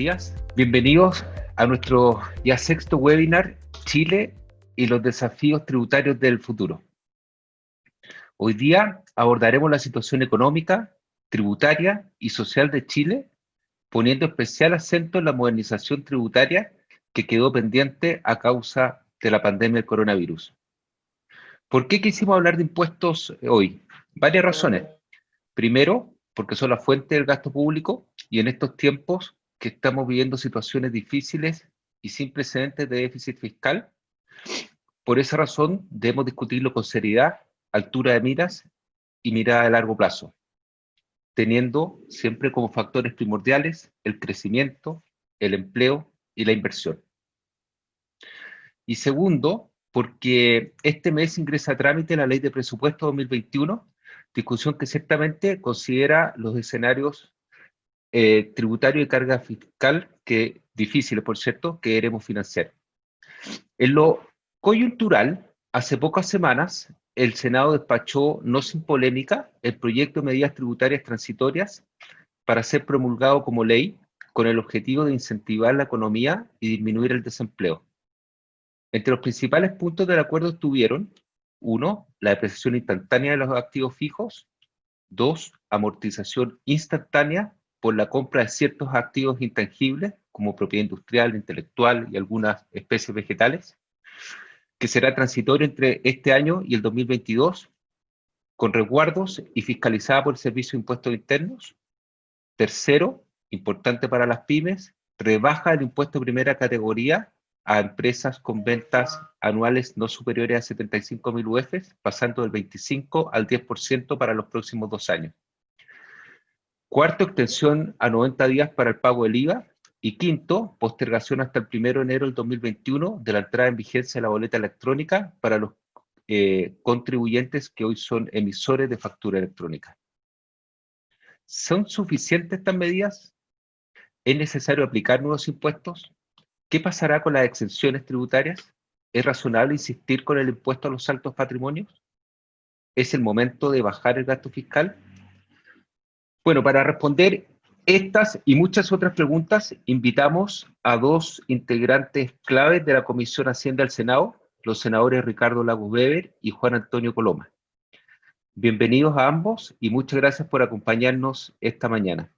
días. Bienvenidos a nuestro ya sexto webinar, Chile y los desafíos tributarios del futuro. Hoy día abordaremos la situación económica, tributaria y social de Chile, poniendo especial acento en la modernización tributaria que quedó pendiente a causa de la pandemia del coronavirus. ¿Por qué quisimos hablar de impuestos hoy? Varias razones. Primero, porque son la fuente del gasto público y en estos tiempos que estamos viviendo situaciones difíciles y sin precedentes de déficit fiscal, por esa razón debemos discutirlo con seriedad, altura de miras y mirada a largo plazo, teniendo siempre como factores primordiales el crecimiento, el empleo y la inversión. Y segundo, porque este mes ingresa a trámite la Ley de Presupuesto 2021, discusión que ciertamente considera los escenarios tributario y carga fiscal, que difíciles, por cierto, que queremos financiar. En lo coyuntural, hace pocas semanas, el Senado despachó, no sin polémica, el proyecto de medidas tributarias transitorias para ser promulgado como ley con el objetivo de incentivar la economía y disminuir el desempleo. Entre los principales puntos del acuerdo estuvieron: 1. La depreciación instantánea de los activos fijos. 2. Amortización instantánea por la compra de ciertos activos intangibles, como propiedad industrial, intelectual y algunas especies vegetales, que será transitorio entre este año y el 2022, con resguardos y fiscalizada por el Servicio de Impuestos Internos. Tercero, importante para las pymes, rebaja el impuesto de primera categoría a empresas con ventas anuales no superiores a 75.000 UF, pasando del 25 al 10% para los próximos 2 años. Cuarto, extensión a 90 días para el pago del IVA. Y quinto, postergación hasta el 1 de enero del 2021 de la entrada en vigencia de la boleta electrónica para los contribuyentes que hoy son emisores de factura electrónica. ¿Son suficientes estas medidas? ¿Es necesario aplicar nuevos impuestos? ¿Qué pasará con las exenciones tributarias? ¿Es razonable insistir con el impuesto a los altos patrimonios? ¿Es el momento de bajar el gasto fiscal? Bueno, para responder estas y muchas otras preguntas, invitamos a dos integrantes claves de la Comisión Hacienda del Senado, los senadores Ricardo Lagos Weber y Juan Antonio Coloma. Bienvenidos a ambos y muchas gracias por acompañarnos esta mañana.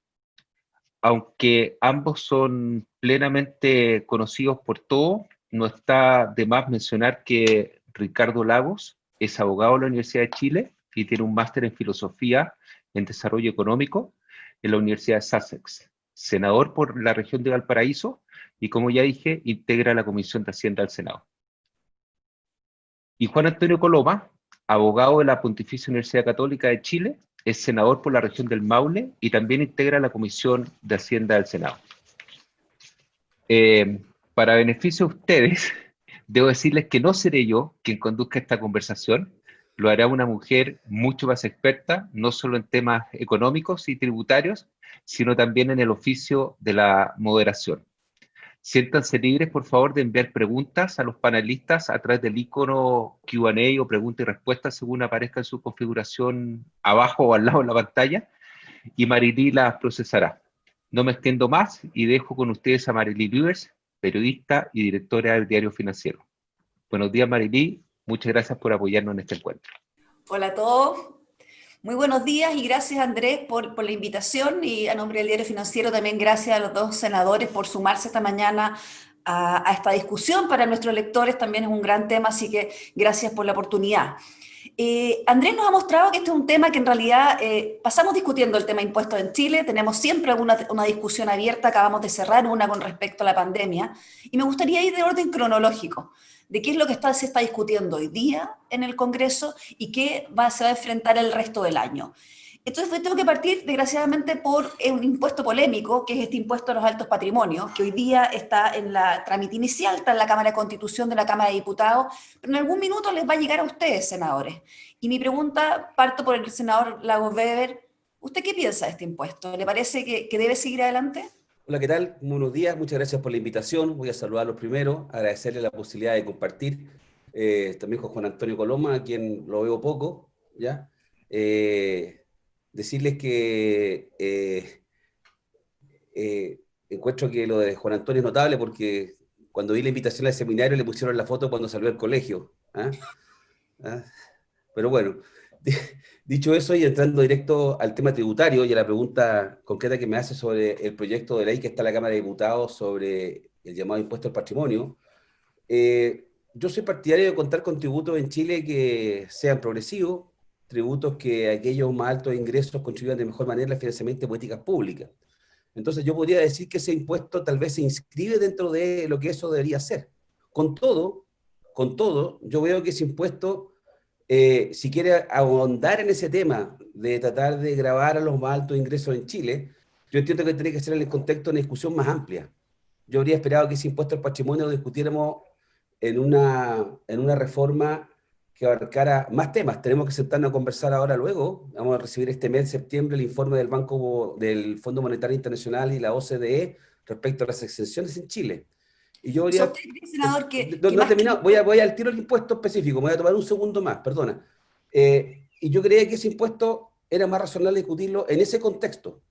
Aunque ambos son plenamente conocidos por todos, no está de más mencionar que Ricardo Lagos es abogado de la Universidad de Chile y tiene un máster en Filosofía en Desarrollo Económico en la Universidad de Sussex, senador por la región de Valparaíso y, como ya dije, integra la Comisión de Hacienda del Senado. Y Juan Antonio Coloma, abogado de la Pontificia Universidad Católica de Chile, es senador por la región del Maule y también integra la Comisión de Hacienda del Senado. Para beneficio de ustedes, debo decirles que no seré yo quien conduzca esta conversación, lo hará una mujer mucho más experta, no solo en temas económicos y tributarios, sino también en el oficio de la moderación. Siéntanse libres, por favor, de enviar preguntas a los panelistas a través del icono Q&A o pregunta y respuesta según aparezca en su configuración abajo o al lado de la pantalla, y Marily las procesará. No me extiendo más y dejo con ustedes a Marily Rivers, periodista y directora del Diario Financiero. Buenos días, Marily. Muchas gracias por apoyarnos en este encuentro. Hola a todos. Muy buenos días y gracias, Andrés, por la invitación, y a nombre del Diario Financiero también gracias a los dos senadores por sumarse esta mañana a esta discusión. Para nuestros lectores también es un gran tema, así que gracias por la oportunidad. Andrés nos ha mostrado que este es un tema que en realidad pasamos discutiendo el tema de impuestos en Chile, tenemos siempre una discusión abierta, acabamos de cerrar una con respecto a la pandemia, y me gustaría ir de orden cronológico, de qué es lo que se está discutiendo hoy día en el Congreso y qué se va a enfrentar el resto del año. Entonces tengo que partir, desgraciadamente, por un impuesto polémico, que es este impuesto a los altos patrimonios, que hoy día está en la trámite inicial, está en la Cámara de Constitución de la Cámara de Diputados, pero en algún minuto les va a llegar a ustedes, senadores. Y mi pregunta, parto por el senador Lagos Weber, ¿usted qué piensa de este impuesto? ¿Le parece que debe seguir adelante? Hola, ¿qué tal? Buenos días, muchas gracias por la invitación. Voy a saludarlos primero, agradecerles la posibilidad de compartir también con Juan Antonio Coloma, a quien lo veo poco, ¿ya? Decirles que encuentro que lo de Juan Antonio es notable porque cuando vi la invitación al seminario le pusieron la foto cuando salió del colegio. ¿Ah? ¿Ah? Pero bueno, dicho eso y entrando directo al tema tributario y a la pregunta concreta que me hace sobre el proyecto de ley que está en la Cámara de Diputados sobre el llamado impuesto al patrimonio, yo soy partidario de contar con tributos en Chile que sean progresivos, tributos que aquellos más altos ingresos contribuyan de mejor manera al financiamiento de políticas públicas. Entonces yo podría decir que ese impuesto tal vez se inscribe dentro de lo que eso debería ser. Con todo, yo veo que ese impuesto, si quiere ahondar en ese tema de tratar de gravar a los más altos ingresos en Chile, yo entiendo que tiene que ser en el contexto de una discusión más amplia. Yo habría esperado que ese impuesto al patrimonio lo discutiéramos en una reforma que abarcara más temas. Tenemos que sentarnos a conversar ahora luego. Vamos a recibir este mes de septiembre el informe del Fondo Monetario Internacional y la OCDE respecto a las exenciones en Chile. Y yo ¿So habría... usted cree, senador, que No he más que... terminado, voy al tiro del impuesto específico, me voy a tomar un segundo más, perdona. Y yo creía que ese impuesto era más razonable discutirlo en ese contexto,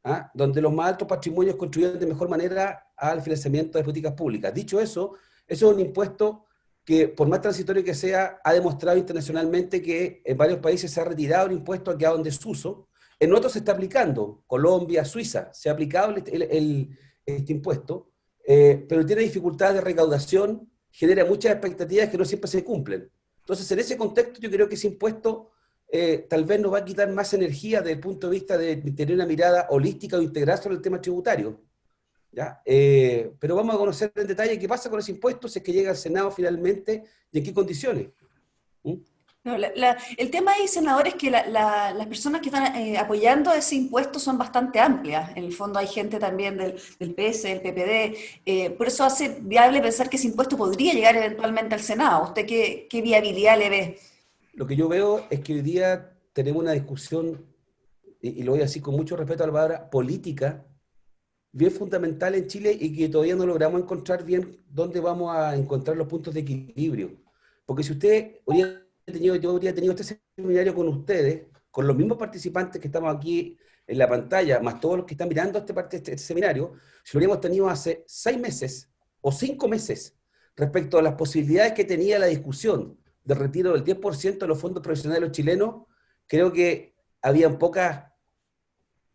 ¿ah? Donde los más altos patrimonios contribuyen de mejor manera al financiamiento de políticas públicas. Dicho eso, eso es un impuesto que, por más transitorio que sea, ha demostrado internacionalmente que en varios países se ha retirado el impuesto, ha quedado en desuso. En otros se está aplicando, Colombia, Suiza, se ha aplicado este impuesto, pero tiene dificultades de recaudación, genera muchas expectativas que no siempre se cumplen. Entonces, en ese contexto, yo creo que ese impuesto tal vez nos va a quitar más energía desde el punto de vista de tener una mirada holística o integral sobre el tema tributario. ¿Ya? Pero vamos a conocer en detalle qué pasa con ese impuesto, si es que llega al Senado finalmente y en qué condiciones. ¿Mm? No, el tema ahí, senador, es que las personas que están apoyando ese impuesto son bastante amplias. En el fondo hay gente también del PS, del PPD. Por eso hace viable pensar que ese impuesto podría llegar eventualmente al Senado. ¿Usted qué viabilidad le ve? Lo que yo veo es que hoy día tenemos una discusión, y lo voy a decir con mucho respeto a la palabra, política, bien fundamental en Chile y que todavía no logramos encontrar bien dónde vamos a encontrar los puntos de equilibrio. Porque si usted yo habría tenido este seminario con ustedes, con los mismos participantes que estamos aquí en la pantalla, más todos los que están mirando este seminario, si lo hubiéramos tenido hace 6 meses o 5 meses respecto a las posibilidades que tenía la discusión del retiro del 10% de los fondos profesionales de los chilenos, creo que habían pocas,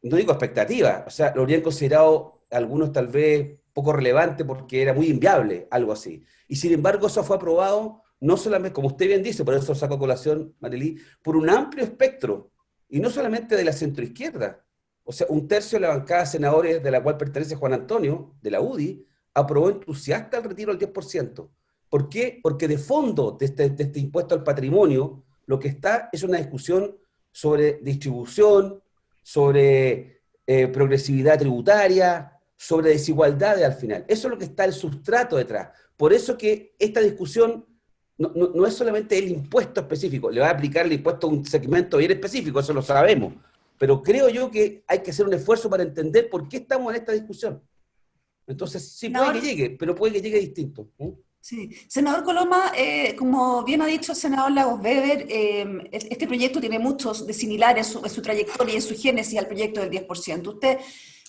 no digo expectativas, o sea, lo habrían considerado algunos tal vez poco relevante porque era muy inviable, algo así. Y sin embargo, eso fue aprobado, no solamente, como usted bien dice, por eso saco a colación, Marelí, por un amplio espectro, y no solamente de la centroizquierda. O sea, un tercio de la bancada de senadores de la cual pertenece Juan Antonio, de la UDI, aprobó entusiasta el retiro del 10%. ¿Por qué? Porque de fondo de este impuesto al patrimonio, lo que está es una discusión sobre distribución, sobre progresividad tributaria, sobre desigualdades al final. Eso es lo que está el sustrato detrás. Por eso que esta discusión no es solamente el impuesto específico, le va a aplicar el impuesto a un segmento bien específico, eso lo sabemos. Pero creo yo que hay que hacer un esfuerzo para entender por qué estamos en esta discusión. Entonces, sí, puede que llegue, pero puede que llegue distinto. Sí. Senador Coloma, como bien ha dicho el senador Lagos Weber, este proyecto tiene muchos de similares en su trayectoria y en su génesis al proyecto del 10%.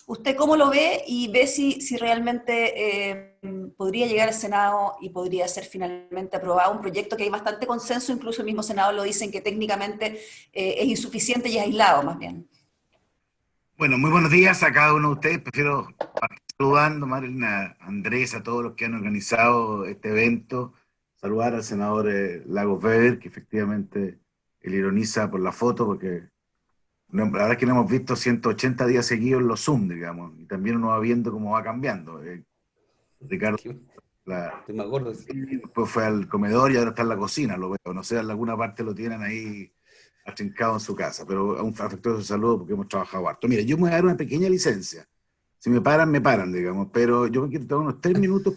¿Usted cómo lo ve y ve si realmente podría llegar al Senado y podría ser finalmente aprobado un proyecto que hay bastante consenso, incluso el mismo senador lo dicen que técnicamente es insuficiente y es aislado más bien? Bueno, muy buenos días a cada uno de ustedes. Prefiero partir saludando, Marilena, a Andrés, a todos los que han organizado este evento. Saludar al senador Lagos Weber, que efectivamente él ironiza por la foto, porque la verdad es que lo hemos visto 180 días seguidos en los Zoom, digamos, y también uno va viendo cómo va cambiando. Ricardo, Estoy más gordo. después fue al comedor y ahora está en la cocina, lo veo. No sé, en alguna parte lo tienen ahí atrincado en su casa, pero un afectuoso saludo porque hemos trabajado harto. Mire, yo me voy a dar una pequeña licencia. Si me paran, digamos, pero yo me quiero tomar unos 3 minutos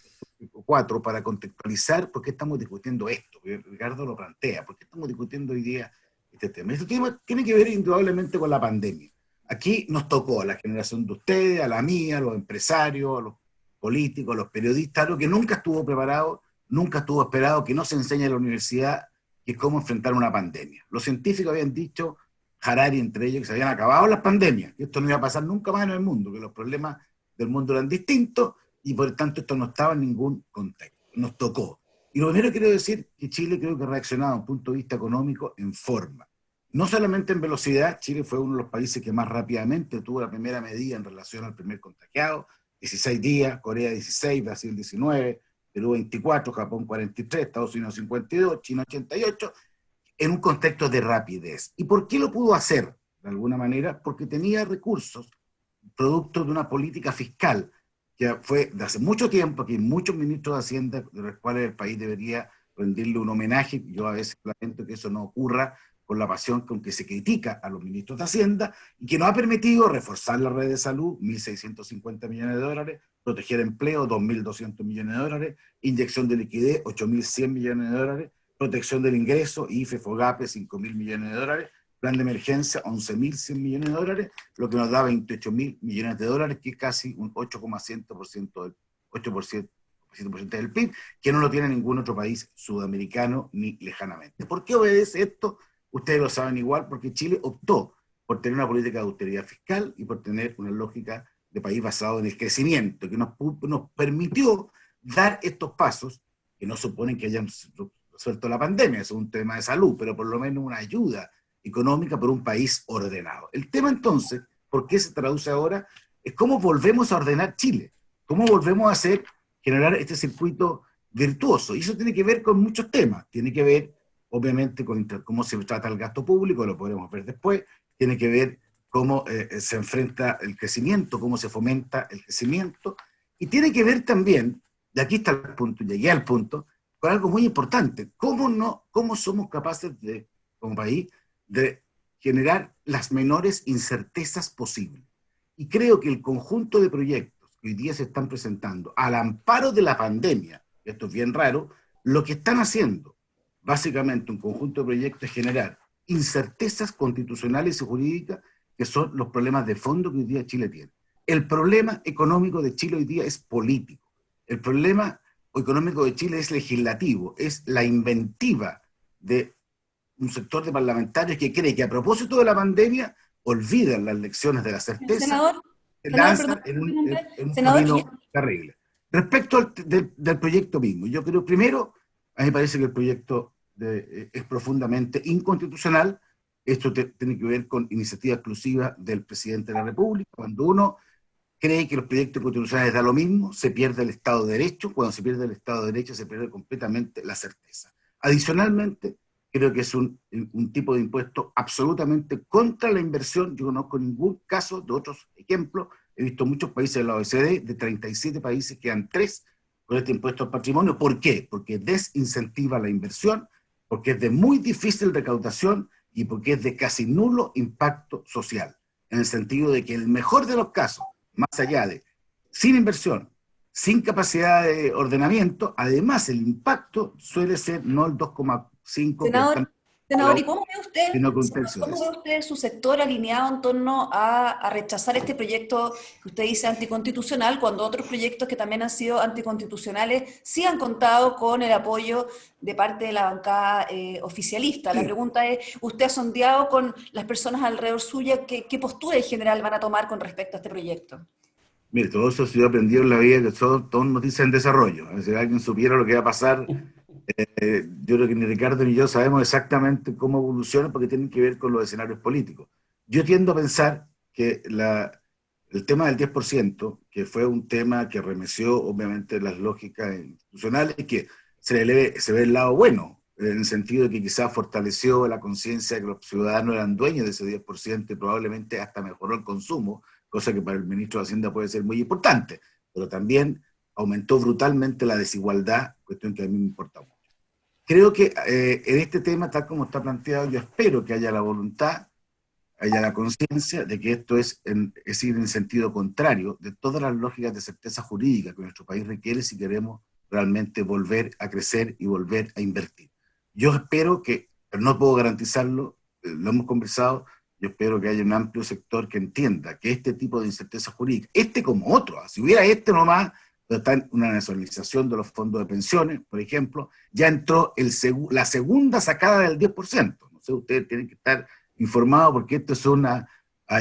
o 4 para contextualizar por qué estamos discutiendo esto, porque Ricardo lo plantea, por qué estamos discutiendo hoy día este tema. Esto tiene que ver indudablemente con la pandemia. Aquí nos tocó a la generación de ustedes, a la mía, a los empresarios, a los políticos, a los periodistas, algo que nunca estuvo preparado, nunca estuvo esperado, que no se enseña en la universidad, que es cómo enfrentar una pandemia. Los científicos habían dicho, Harari entre ellos, que se habían acabado las pandemias, que esto no iba a pasar nunca más en el mundo, que los problemas del mundo eran distintos y por tanto esto no estaba en ningún contexto. Nos tocó. Y lo primero que quiero decir es que Chile creo que ha reaccionado desde un punto de vista económico en forma. No solamente en velocidad, Chile fue uno de los países que más rápidamente tuvo la primera medida en relación al primer contagiado, 16 días, Corea 16, Brasil 19, Perú 24, Japón 43, Estados Unidos 52, China 88, en un contexto de rapidez. ¿Y por qué lo pudo hacer? De alguna manera, porque tenía recursos, producto de una política fiscal que fue de hace mucho tiempo, que hay muchos ministros de Hacienda, de los cuales el país debería rendirle un homenaje. Yo a veces lamento que eso no ocurra, con la pasión con que se critica a los ministros de Hacienda, y que nos ha permitido reforzar la red de salud, 1.650 millones de dólares, proteger empleo, 2.200 millones de dólares, inyección de liquidez, 8.100 millones de dólares, protección del ingreso, IFE, FOGAPE, 5.000 millones de dólares, plan de emergencia, 11.100 millones de dólares, lo que nos da 28.000 millones de dólares, que es casi un 8,7% del, 8% del PIB, que no lo tiene ningún otro país sudamericano ni lejanamente. ¿Por qué obedece esto? Ustedes lo saben igual, porque Chile optó por tener una política de austeridad fiscal y por tener una lógica de país basado en el crecimiento, que nos permitió dar estos pasos, que no suponen que hayan resuelto la pandemia, es un tema de salud, pero por lo menos una ayuda económica por un país ordenado. El tema entonces, ¿por qué se traduce ahora? Es cómo volvemos a ordenar Chile, cómo volvemos a generar este circuito virtuoso. Y eso tiene que ver con muchos temas, tiene que ver obviamente con cómo se trata el gasto público, lo podremos ver después, tiene que ver cómo se enfrenta el crecimiento, cómo se fomenta el crecimiento, y tiene que ver también, de aquí está el punto, llegué al punto, con algo muy importante, cómo somos capaces de, como país, de generar las menores incertezas posibles. Y creo que el conjunto de proyectos que hoy día se están presentando al amparo de la pandemia, esto es bien raro, lo que están haciendo básicamente un conjunto de proyectos es generar incertezas constitucionales y jurídicas, que son los problemas de fondo que hoy día Chile tiene. El problema económico de Chile hoy día es político. El problema económico de Chile es legislativo, es la inventiva de un sector de parlamentarios que cree que a propósito de la pandemia olvidan las lecciones de la certeza, se lanzan en un camino terrible. Respecto del proyecto mismo, yo creo primero, a mí me parece que el proyecto es profundamente inconstitucional. Esto tiene que ver con iniciativa exclusiva del presidente de la República. Cuando uno cree que los proyectos constitucionales da lo mismo, se pierde el Estado de Derecho. Cuando se pierde el Estado de Derecho, se pierde completamente la certeza. Adicionalmente, creo que es un tipo de impuesto absolutamente contra la inversión. Yo no conozco ningún caso de otros ejemplos. He visto muchos países de la OECD, de 37 países, quedan 3 con este impuesto al patrimonio. ¿Por qué? Porque desincentiva la inversión, porque es de muy difícil recaudación y porque es de casi nulo impacto social, en el sentido de que el mejor de los casos, más allá de sin inversión, sin capacidad de ordenamiento, además el impacto suele ser no el 2,5, Senador, ¿y cómo ve usted, usted su sector alineado en torno a rechazar este proyecto que usted dice anticonstitucional, cuando otros proyectos que también han sido anticonstitucionales sí han contado con el apoyo de parte de la bancada oficialista? La pregunta es, ¿usted ha sondeado con las personas alrededor suya qué postura en general van a tomar con respecto a este proyecto? Mire, todo eso se ha aprendido en la vida, que todo noticia en desarrollo. Si alguien supiera lo que va a pasar, yo creo que ni Ricardo ni yo sabemos exactamente cómo evoluciona, porque tienen que ver con los escenarios políticos. Yo tiendo a pensar que el tema del 10%, que fue un tema que remeció obviamente las lógicas institucionales, que se ve el lado bueno, en el sentido de que quizás fortaleció la conciencia de que los ciudadanos eran dueños de ese 10% y probablemente hasta mejoró el consumo, cosa que para el ministro de Hacienda puede ser muy importante, pero también aumentó brutalmente la desigualdad, cuestión que a mí me importa mucho. Creo que en este tema, tal como está planteado, yo espero que haya la voluntad, haya la conciencia de que esto es ir en sentido contrario de todas las lógicas de certeza jurídica que nuestro país requiere si queremos realmente volver a crecer y volver a invertir. Yo espero que, pero no puedo garantizarlo, lo hemos conversado, yo espero que haya un amplio sector que entienda que este tipo de incerteza jurídica, como otro, si hubiera nomás, pero está en una nacionalización de los fondos de pensiones, por ejemplo, ya entró la segunda sacada del 10%. No sé, ustedes tienen que estar informados porque esto es una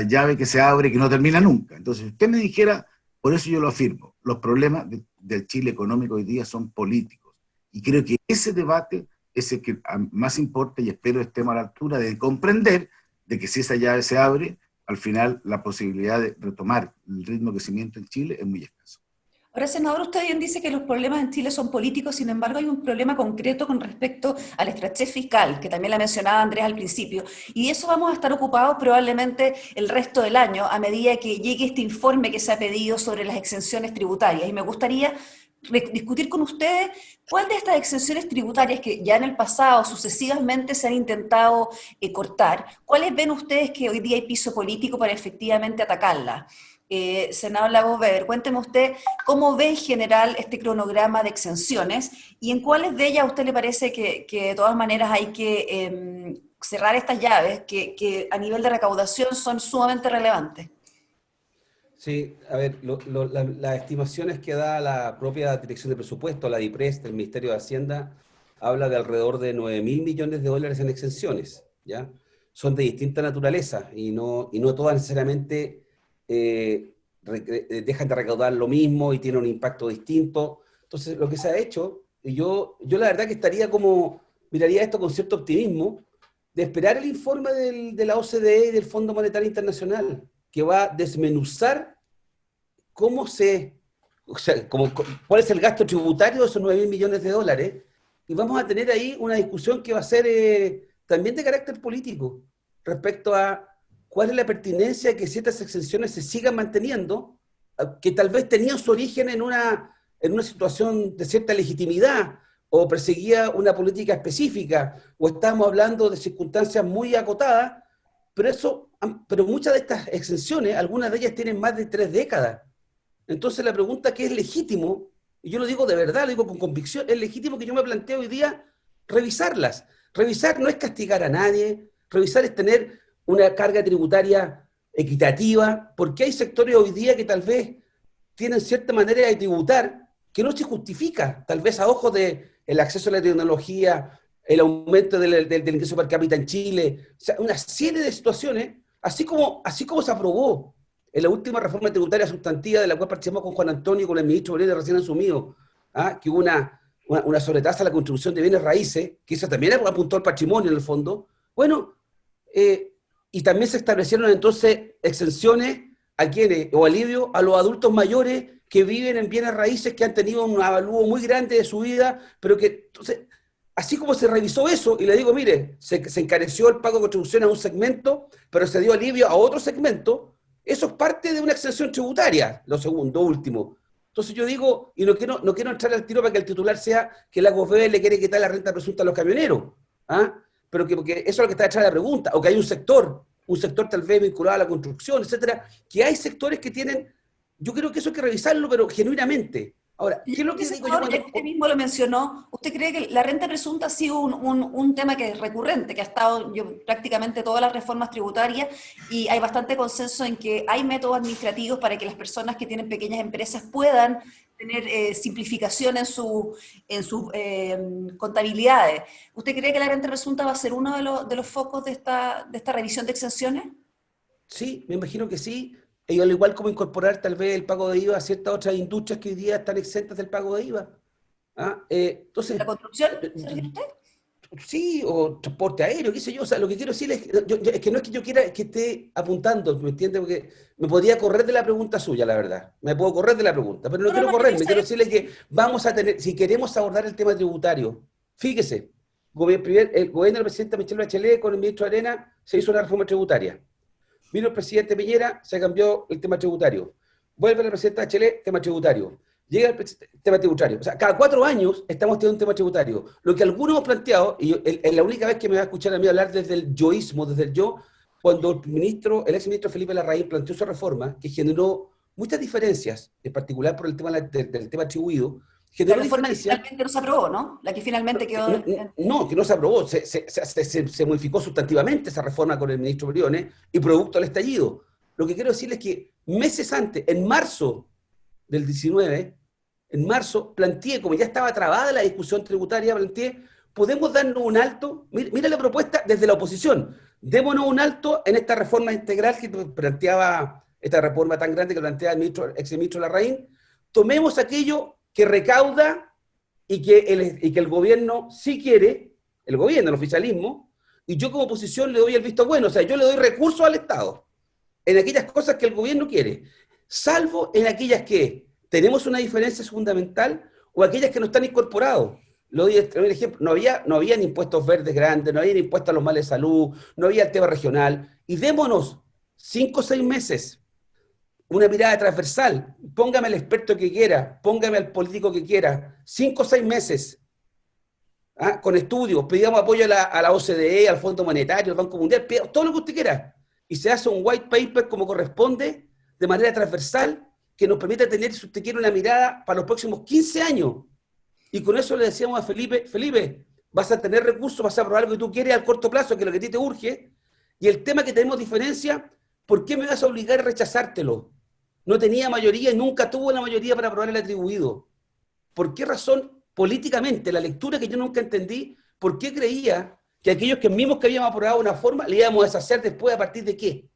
llave que se abre y que no termina nunca. Entonces, si usted me dijera, Por eso yo lo afirmo, los problemas del Chile económico hoy día son políticos. Y creo que ese debate es el que más importa y espero estemos a la altura de comprender de que si esa llave se abre, al final la posibilidad de retomar el ritmo de crecimiento en Chile es muy escaso. Ahora, senador, usted bien dice que los problemas en Chile son políticos, sin embargo hay un problema concreto con respecto a la estrechez fiscal, que también la mencionaba Andrés al principio, y de eso vamos a estar ocupados probablemente el resto del año, a medida que llegue este informe que se ha pedido sobre las exenciones tributarias. Y me gustaría discutir con ustedes cuál de estas exenciones tributarias que ya en el pasado sucesivamente se han intentado cortar, cuáles ven ustedes que hoy día hay piso político para efectivamente atacarlas. Senador Lagos Weber, cuénteme usted cómo ve en general este cronograma de exenciones y en cuáles de ellas a usted le parece que de todas maneras hay que cerrar estas llaves que a nivel de recaudación son sumamente relevantes. Sí, a ver, las estimaciones que da la propia Dirección de Presupuesto, la DIPRES, del Ministerio de Hacienda, habla de alrededor de 9.000 millones de dólares en exenciones, ¿ya? Son de distinta naturaleza y no todas necesariamente dejan de recaudar lo mismo y tienen un impacto distinto. Entonces, lo que se ha hecho, y yo la verdad que miraría esto con cierto optimismo, de esperar el informe de la OCDE y del Fondo Monetario Internacional, que va a desmenuzar cuál es el gasto tributario de esos 9.000 millones de dólares, y vamos a tener ahí una discusión que va a ser también de carácter político, respecto a cuál es la pertinencia de que ciertas exenciones se sigan manteniendo, que tal vez tenían su origen en una situación de cierta legitimidad, o perseguía una política específica, o estábamos hablando de circunstancias muy acotadas, pero muchas de estas exenciones, algunas de ellas tienen más de 3 décadas. Entonces la pregunta que es legítimo, y yo lo digo de verdad, lo digo con convicción, es legítimo que yo me planteo hoy día revisarlas. Revisar no es castigar a nadie, revisar es tener una carga tributaria equitativa, porque hay sectores hoy día que tal vez tienen cierta manera de tributar que no se justifica, tal vez a ojos del acceso a la tecnología, el aumento del ingreso per cápita en Chile, o sea, una serie de situaciones, así como se aprobó en la última reforma tributaria sustantiva de la cual participamos con Juan Antonio y con el ministro Bolívar recién asumido, que hubo una sobretasa a la contribución de bienes raíces, que eso también apuntó al patrimonio en el fondo. Bueno, y también se establecieron entonces exenciones a quienes, o alivio a los adultos mayores que viven en bienes raíces que han tenido un avalúo muy grande de su vida, pero que, entonces, así como se revisó eso, y le digo, mire, se encareció el pago de contribución a un segmento, pero se dio alivio a otro segmento, eso es parte de una exención tributaria, lo último. Entonces yo digo, y no quiero entrar al tiro para que el titular sea que la COFEDE le quiere quitar la renta presunta a los camioneros, pero porque eso es lo que está detrás de la pregunta, o que hay un sector tal vez vinculado a la construcción, etcétera, que hay sectores que tienen, yo creo que eso hay que revisarlo, pero genuinamente. Ahora, ¿qué es lo que digo yo? Usted mismo lo mencionó, ¿usted cree que la renta presunta ha sido un tema que es recurrente, que ha estado prácticamente todas las reformas tributarias, y hay bastante consenso en que hay métodos administrativos para que las personas que tienen pequeñas empresas puedan tener simplificación en sus contabilidades? ¿Usted cree que la renta presunta va a ser uno de los focos de esta revisión de exenciones? Sí, me imagino que sí. Y al igual como incorporar tal vez el pago de IVA a ciertas otras industrias que hoy día están exentas del pago de IVA. Entonces, ¿La construcción, se refiere usted? Sí, o transporte aéreo, qué sé yo. O sea, lo que quiero decir es que no es que yo quiera que esté apuntando, ¿me entiende? Porque me podría correr de la pregunta suya, la verdad. Me puedo correr de la pregunta, pero no quiero correrme. Quiero decirle que vamos a tener, si queremos abordar el tema tributario, fíjese, el gobierno del presidente Michelle Bachelet con el ministro Arena se hizo una reforma tributaria. Vino el presidente Piñera, se cambió el tema tributario. Vuelve la presidenta Bachelet, tema tributario. Llega el tema tributario. O sea, cada 4 años estamos teniendo un tema tributario. Lo que algunos hemos planteado, y es la única vez que me va a escuchar a mí hablar desde el yoísmo, desde el yo, cuando el exministro Felipe Larraín planteó su reforma, que generó muchas diferencias, en particular por el tema del tema atribuido. La reforma que finalmente no se aprobó, ¿no? La que finalmente quedó... No, que no se aprobó. Se modificó sustantivamente esa reforma con el ministro Briones y producto del estallido. Lo que quiero decirles es que meses antes, en marzo del 19, planteé, como ya estaba trabada la discusión tributaria, podemos darnos un alto. Mira la propuesta desde la oposición. Démonos un alto en esta reforma integral que planteaba esta reforma tan grande que plantea el exministro Larraín, tomemos aquello que recauda y que el gobierno sí quiere, el gobierno, el oficialismo, y yo como oposición le doy el visto bueno, o sea, yo le doy recursos al Estado en aquellas cosas que el gobierno quiere, salvo en aquellas que tenemos una diferencia fundamental o aquellas que no están incorporados. Lo doy el ejemplo, no había ni impuestos verdes grandes, no había ni impuestos a los males de salud, no había el tema regional, y démonos 5 o 6 meses, una mirada transversal, póngame al experto que quiera, póngame al político que quiera, 5 o 6 meses, con estudios, pidamos apoyo a la OCDE, al Fondo Monetario, al Banco Mundial, todo lo que usted quiera, y se hace un white paper como corresponde, de manera transversal, que nos permita tener, si usted quiere, una mirada para los próximos 15 años. Y con eso le decíamos a Felipe, vas a tener recursos, vas a aprobar lo que tú quieres al corto plazo, que es lo que a ti te urge, y el tema que tenemos diferencia, ¿por qué me vas a obligar a rechazártelo? No tenía mayoría y nunca tuvo una mayoría para aprobar el atribuido. ¿Por qué razón, políticamente, la lectura que yo nunca entendí, por qué creía que aquellos que mismos que habíamos aprobado una forma, le íbamos a deshacer después a partir de qué?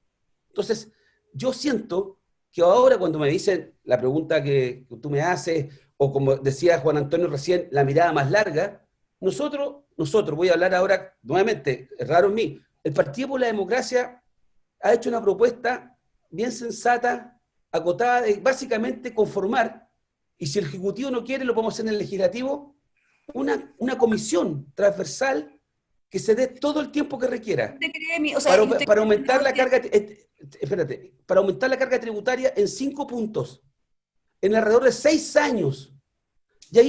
Entonces, yo siento que ahora cuando me dicen la pregunta que tú me haces, o como decía Juan Antonio recién, la mirada más larga, nosotros, voy a hablar ahora nuevamente, es raro en mí, el Partido por la Democracia ha hecho una propuesta bien sensata, acotada, de básicamente conformar, y si el Ejecutivo no quiere, lo podemos hacer en el Legislativo, una comisión transversal que se dé todo el tiempo que requiera. ¿Usted cree, o sea, para aumentar la carga, para aumentar la carga tributaria en 5 puntos, en alrededor de 6 años. Y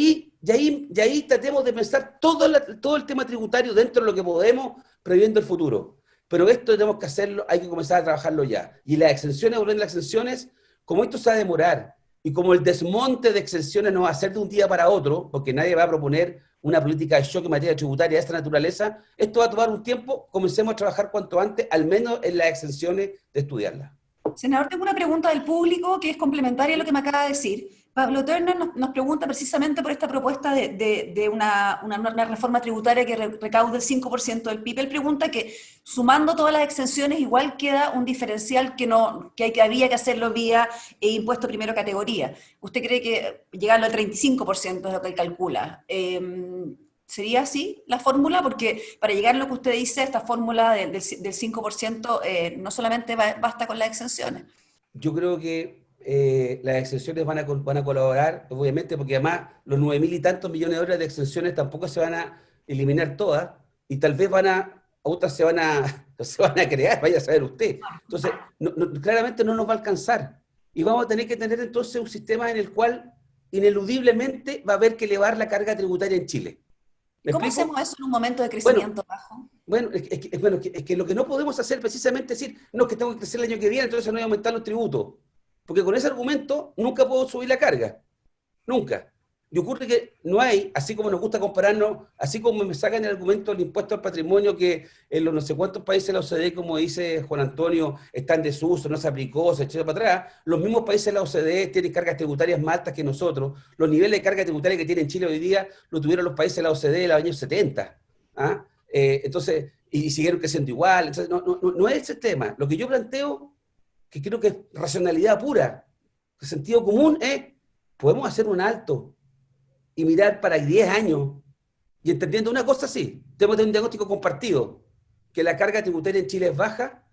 ahí tratemos de pensar todo el tema tributario dentro de lo que podemos, previendo el futuro. Pero esto tenemos que hacerlo, hay que comenzar a trabajarlo ya. Y las exenciones, volviendo a las exenciones, como esto se va a demorar, y como el desmonte de exenciones no va a ser de un día para otro, porque nadie va a proponer una política de shock en materia tributaria de esta naturaleza, esto va a tomar un tiempo, comencemos a trabajar cuanto antes, al menos en las exenciones de estudiarlas. Senador, tengo una pregunta del público que es complementaria a lo que me acaba de decir. Pablo Turner nos pregunta precisamente por esta propuesta de una reforma tributaria que recaude el 5% del PIB. Él pregunta que sumando todas las exenciones igual queda un diferencial que había que hacerlo vía impuesto primero categoría. ¿Usted cree que llegando al 35% es lo que él calcula? ¿Sería así la fórmula? Porque para llegar a lo que usted dice, esta fórmula del 5% no solamente basta con las exenciones. Yo creo que las exenciones van a colaborar, obviamente, porque además los 9.000 y tantos millones de dólares de exenciones tampoco se van a eliminar todas, y tal vez otras se van a crear, vaya a saber usted. Entonces, claramente no nos va a alcanzar. Y vamos a tener que tener entonces un sistema en el cual ineludiblemente va a haber que elevar la carga tributaria en Chile. ¿Cómo hacemos eso en un momento de crecimiento bajo? Bueno, es que lo que no podemos hacer precisamente es decir, no, que tengo que crecer el año que viene, entonces no voy a aumentar los tributos. Porque con ese argumento nunca puedo subir la carga. Nunca. Y ocurre que no hay, así como nos gusta compararnos, así como me sacan el argumento del impuesto al patrimonio que en los no sé cuántos países de la OCDE, como dice Juan Antonio, está en desuso, no se aplicó, se echó para atrás, los mismos países de la OCDE tienen cargas tributarias más altas que nosotros. Los niveles de carga tributaria que tiene Chile hoy día lo tuvieron los países de la OCDE en los años 70. Entonces, y siguieron creciendo igual. Entonces, no es ese tema. Lo que yo planteo, que creo que es racionalidad pura, sentido común, es, podemos hacer un alto y mirar para 10 años, y entendiendo una cosa así, tenemos que tener un diagnóstico compartido, que la carga tributaria en Chile es baja,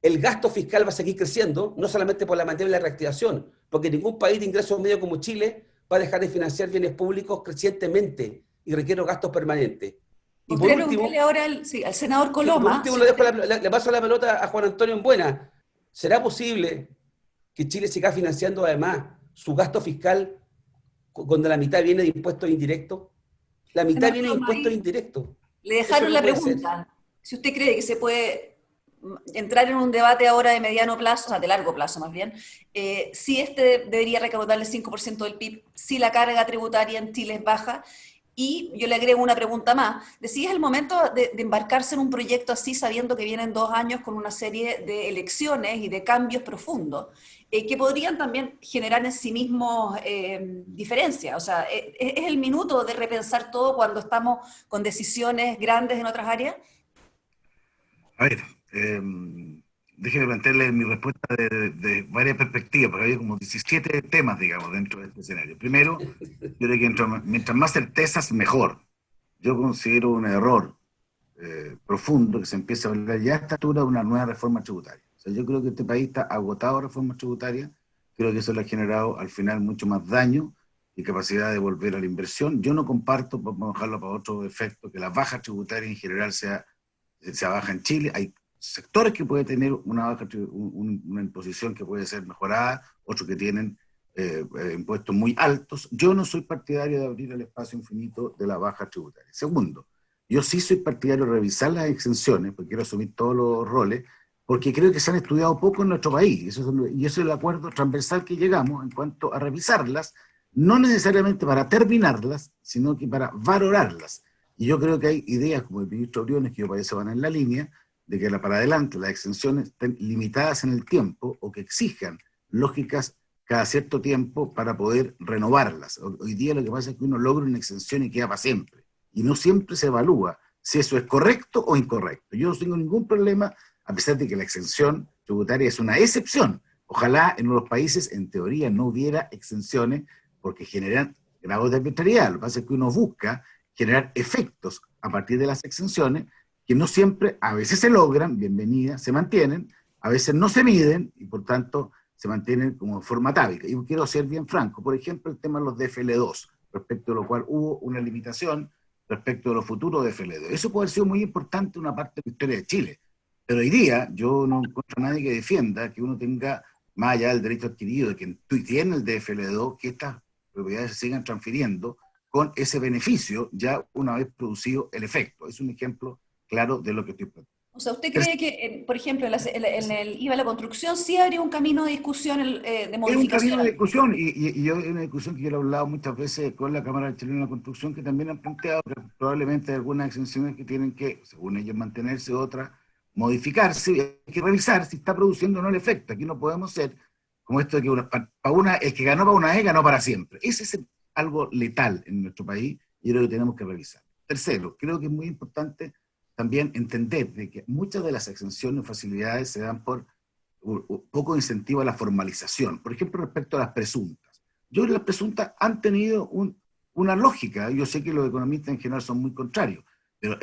el gasto fiscal va a seguir creciendo, no solamente por la materia de la reactivación, porque ningún país de ingresos medios como Chile va a dejar de financiar bienes públicos crecientemente y requiere gastos permanentes. Y por último, ahora al senador Coloma. Por último, le paso la pelota a Juan Antonio en buena. ¿Será posible que Chile siga financiando además su gasto fiscal cuando la mitad viene de impuestos indirectos? La mitad viene de impuestos indirectos. Le dejaron la pregunta. Si usted cree que se puede entrar en un debate ahora de mediano plazo, o sea, de largo plazo más bien, si debería recaudar el 5% del PIB, si la carga tributaria en Chile es baja. Y yo le agrego una pregunta más, de si es el momento de embarcarse en un proyecto así, sabiendo que vienen 2 años con una serie de elecciones y de cambios profundos, que podrían también generar en sí mismos diferencias. O sea, ¿es el minuto de repensar todo cuando estamos con decisiones grandes en otras áreas? A ver, déjeme plantearle mi respuesta de varias perspectivas, porque había como 17 temas, digamos, dentro de este escenario. Primero, yo creo que mientras más certezas, mejor. Yo considero un error profundo que se empiece a hablar ya a esta altura de una nueva reforma tributaria. O sea, yo creo que este país está agotado de reformas tributarias, creo que eso le ha generado al final mucho más daño y capacidad de volver a la inversión. Yo no comparto, vamos a dejarlo para otro efecto, que la baja tributaria en general sea baja en Chile. Hay sectores que pueden tener una imposición que puede ser mejorada, otros que tienen impuestos muy altos. Yo no soy partidario de abrir el espacio infinito de la baja tributaria. Segundo, yo sí soy partidario de revisar las exenciones, porque quiero asumir todos los roles, porque creo que se han estudiado poco en nuestro país, y eso es el acuerdo transversal que llegamos en cuanto a revisarlas, no necesariamente para terminarlas, sino que para valorarlas. Y yo creo que hay ideas como el ministro Briones, que yo parece van en la línea, de que para adelante las exenciones estén limitadas en el tiempo o que exijan lógicas cada cierto tiempo para poder renovarlas. Hoy día lo que pasa es que uno logra una exención y queda para siempre. Y no siempre se evalúa si eso es correcto o incorrecto. Yo no tengo ningún problema, a pesar de que la exención tributaria es una excepción. Ojalá en los países, en teoría, no hubiera exenciones porque generan grados de arbitrariedad. Lo que pasa es que uno busca generar efectos a partir de las exenciones que no siempre, a veces se logran, bienvenidas, se mantienen, a veces no se miden y por tanto se mantienen como forma atávica. Y quiero ser bien franco, por ejemplo, el tema de los DFL2, respecto a lo cual hubo una limitación respecto de los futuros DFL2. Eso puede haber sido muy importante en una parte de la historia de Chile, pero hoy día yo no encuentro a nadie que defienda que uno tenga, más allá del derecho adquirido, de quien tiene el DFL2, que estas propiedades se sigan transfiriendo con ese beneficio ya una vez producido el efecto. Es un ejemplo claro de lo que estoy planteando. O sea, ¿usted cree que, por ejemplo, en el IVA a la construcción sí habría un camino de discusión, de modificación? Es un camino de discusión, y yo, es una discusión que yo he hablado muchas veces con la Cámara Chilena de la Construcción, que también han planteado que probablemente hay algunas exenciones que tienen que, según ellos, mantenerse, otras modificarse, y hay que revisar si está produciendo o no el efecto. Aquí no podemos ser como esto de que el que ganó para una vez, ganó para siempre. Ese es algo letal en nuestro país, y yo creo que tenemos que revisar. Tercero, creo que es muy importante también entender de que muchas de las exenciones o facilidades se dan por poco incentivo a la formalización. Por ejemplo, respecto a las presuntas. Yo creo que las presuntas han tenido una lógica. Yo sé que los economistas en general son muy contrarios, pero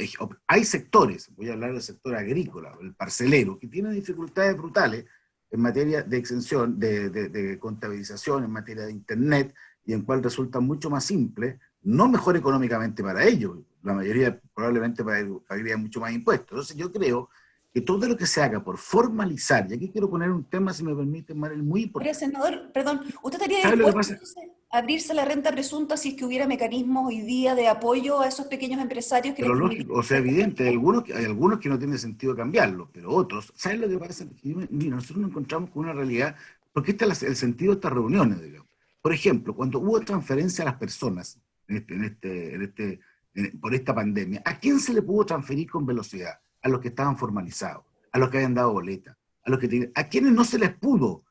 hay sectores, voy a hablar del sector agrícola, el parcelero, que tienen dificultades brutales en materia de exención, de contabilización, en materia de Internet, y en cual resulta mucho más simple, no mejor económicamente para ellos, la mayoría probablemente pagaría mucho más impuestos. Entonces yo creo que todo lo que se haga por formalizar, y aquí quiero poner un tema, si me permite, Mariel, muy importante. Senador, perdón, ¿usted estaría ¿Sabe lo que dispuesto pasa? a abrirse la renta presunta si es que hubiera mecanismos hoy día de apoyo a esos pequeños empresarios que Pero les lógico, o sea, evidente, hay algunos que no tiene sentido cambiarlo, pero otros, ¿saben lo que pasa? Mira, nosotros nos encontramos con una realidad, porque este es el sentido de estas reuniones, digamos. Por ejemplo, cuando hubo transferencia a las personas por esta pandemia, ¿a quién se le pudo transferir con velocidad? A los que estaban formalizados, a los que habían dado boleta, a quienes no se les pudo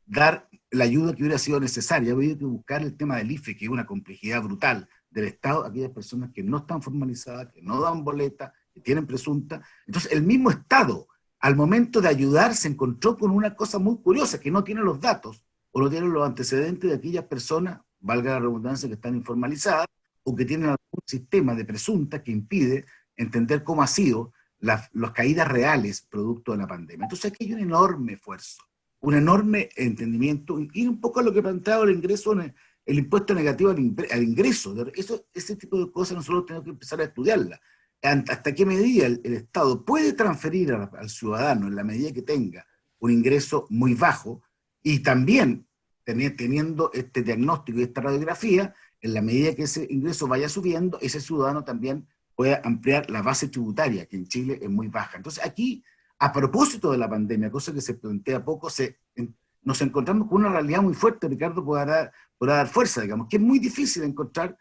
dar la ayuda que hubiera sido necesaria. Había que buscar el tema del IFE, que es una complejidad brutal del Estado, aquellas personas que no están formalizadas, que no dan boleta, que tienen presunta. Entonces, el mismo Estado, al momento de ayudar, se encontró con una cosa muy curiosa, que no tiene los datos, o no tienen los antecedentes de aquellas personas, valga la redundancia, que están informalizadas, o que tienen algún sistema de presunta que impide entender cómo ha sido las caídas reales producto de la pandemia. Entonces aquí hay un enorme esfuerzo, un enorme entendimiento, y un poco a lo que planteaba el ingreso, el impuesto negativo al ingreso. Ese tipo de cosas nosotros tenemos que empezar a estudiarlas. ¿Hasta qué medida el Estado puede transferir al ciudadano, en la medida que tenga un ingreso muy bajo, y también teniendo este diagnóstico y esta radiografía, en la medida que ese ingreso vaya subiendo, ese ciudadano también pueda ampliar la base tributaria, que en Chile es muy baja? Entonces aquí, a propósito de la pandemia, cosa que se plantea poco, nos encontramos con una realidad muy fuerte. Ricardo podrá dar fuerza, digamos, que es muy difícil encontrar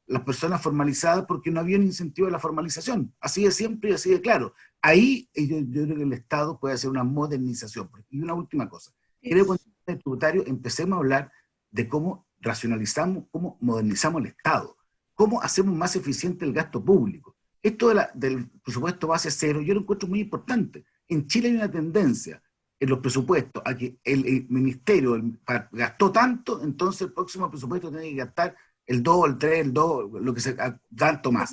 las personas formalizadas porque no había un incentivo de la formalización. Así de siempre y así de claro. Ahí yo creo que el Estado puede hacer una modernización. Y una última cosa. Creo que cuando el tributario empecemos a hablar de cómo racionalizamos, cómo modernizamos el Estado, cómo hacemos más eficiente el gasto público. Esto del presupuesto base cero, yo lo encuentro muy importante. En Chile hay una tendencia en los presupuestos a que el ministerio gastó tanto, entonces el próximo presupuesto tiene que gastar el 2, el 3, el 2, lo que sea, tanto más.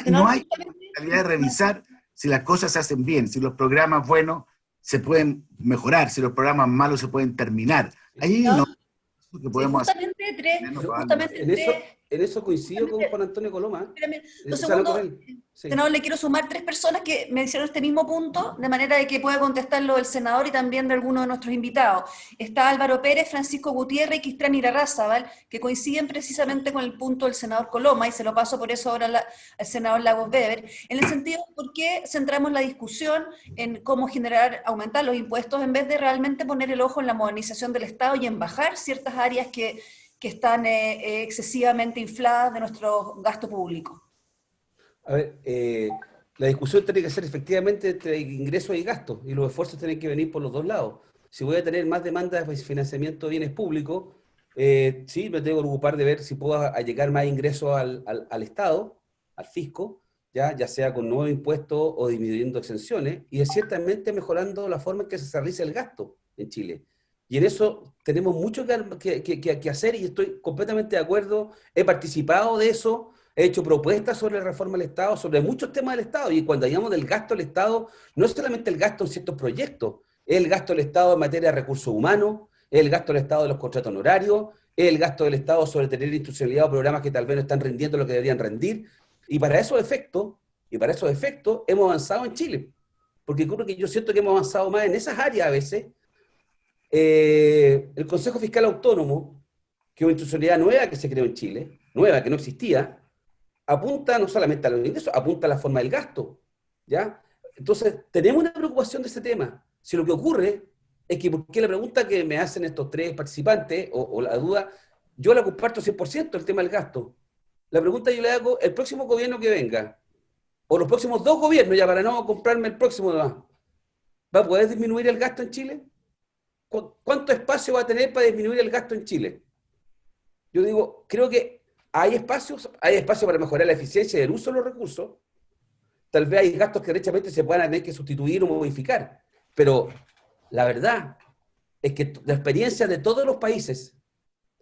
No hay calidad de revisar si las cosas se hacen bien, si los programas buenos se pueden mejorar, si los programas malos se pueden terminar. Ahí no, que podemos justamente en eso coincido con Juan Antonio Coloma. Senador, le quiero sumar 3 personas que me hicieron este mismo punto, de manera de que pueda contestarlo el senador y también de alguno de nuestros invitados. Está Álvaro Pérez, Francisco Gutiérrez y Cristian Irarrázaval, que coinciden precisamente con el punto del senador Coloma, y se lo paso por eso ahora al senador Lagos Weber, en el sentido de por qué centramos la discusión en cómo aumentar los impuestos, en vez de realmente poner el ojo en la modernización del Estado y en bajar ciertas áreas que están excesivamente infladas de nuestro gasto público. A ver, la discusión tiene que ser efectivamente entre ingresos y gastos, y los esfuerzos tienen que venir por los dos lados. Si voy a tener más demanda de financiamiento de bienes públicos, sí, me tengo que ocupar de ver si puedo llegar más ingresos al Estado, al fisco, ya sea con nuevos impuestos o disminuyendo exenciones, y es ciertamente mejorando la forma en que se realiza el gasto en Chile. Y en eso tenemos mucho que hacer, y estoy completamente de acuerdo. He participado de eso, he hecho propuestas sobre la reforma del Estado, sobre muchos temas del Estado, y cuando hablamos del gasto del Estado, no es solamente el gasto en ciertos proyectos, es el gasto del Estado en materia de recursos humanos, es el gasto del Estado de los contratos honorarios, es el gasto del Estado sobre tener institucionalidad o programas que tal vez no están rindiendo lo que deberían rendir, y para esos efectos hemos avanzado en Chile, porque creo que yo siento que hemos avanzado más en esas áreas a veces. El Consejo Fiscal Autónomo, que es una institucionalidad nueva que se creó en Chile, nueva, que no existía, apunta no solamente a los ingresos, apunta a la forma del gasto, ¿ya? Entonces, tenemos una preocupación de ese tema. Si lo que ocurre es que, porque la pregunta que me hacen estos 3 participantes, o la duda, yo la comparto 100% el tema del gasto. La pregunta yo le hago, el próximo gobierno que venga, o los próximos 2 gobiernos, ya para no comprarme el próximo, ¿va a poder disminuir el gasto en Chile? ¿Cuánto espacio va a tener para disminuir el gasto en Chile? Yo digo, creo que hay espacio para mejorar la eficiencia y el uso de los recursos. Tal vez hay gastos que derechamente se puedan tener que sustituir o modificar, pero la verdad es que la experiencia de todos los países,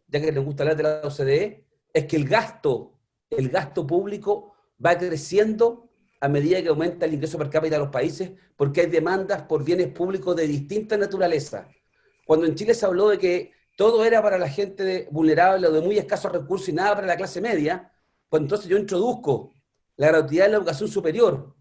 ya que les gusta hablar de la OCDE, es que el gasto público va creciendo a medida que aumenta el ingreso per cápita de los países, porque hay demandas por bienes públicos de distinta naturaleza. Cuando en Chile se habló de que todo era para la gente vulnerable o de muy escasos recursos y nada para la clase media, pues entonces yo introduzco la gratuidad de la educación superior,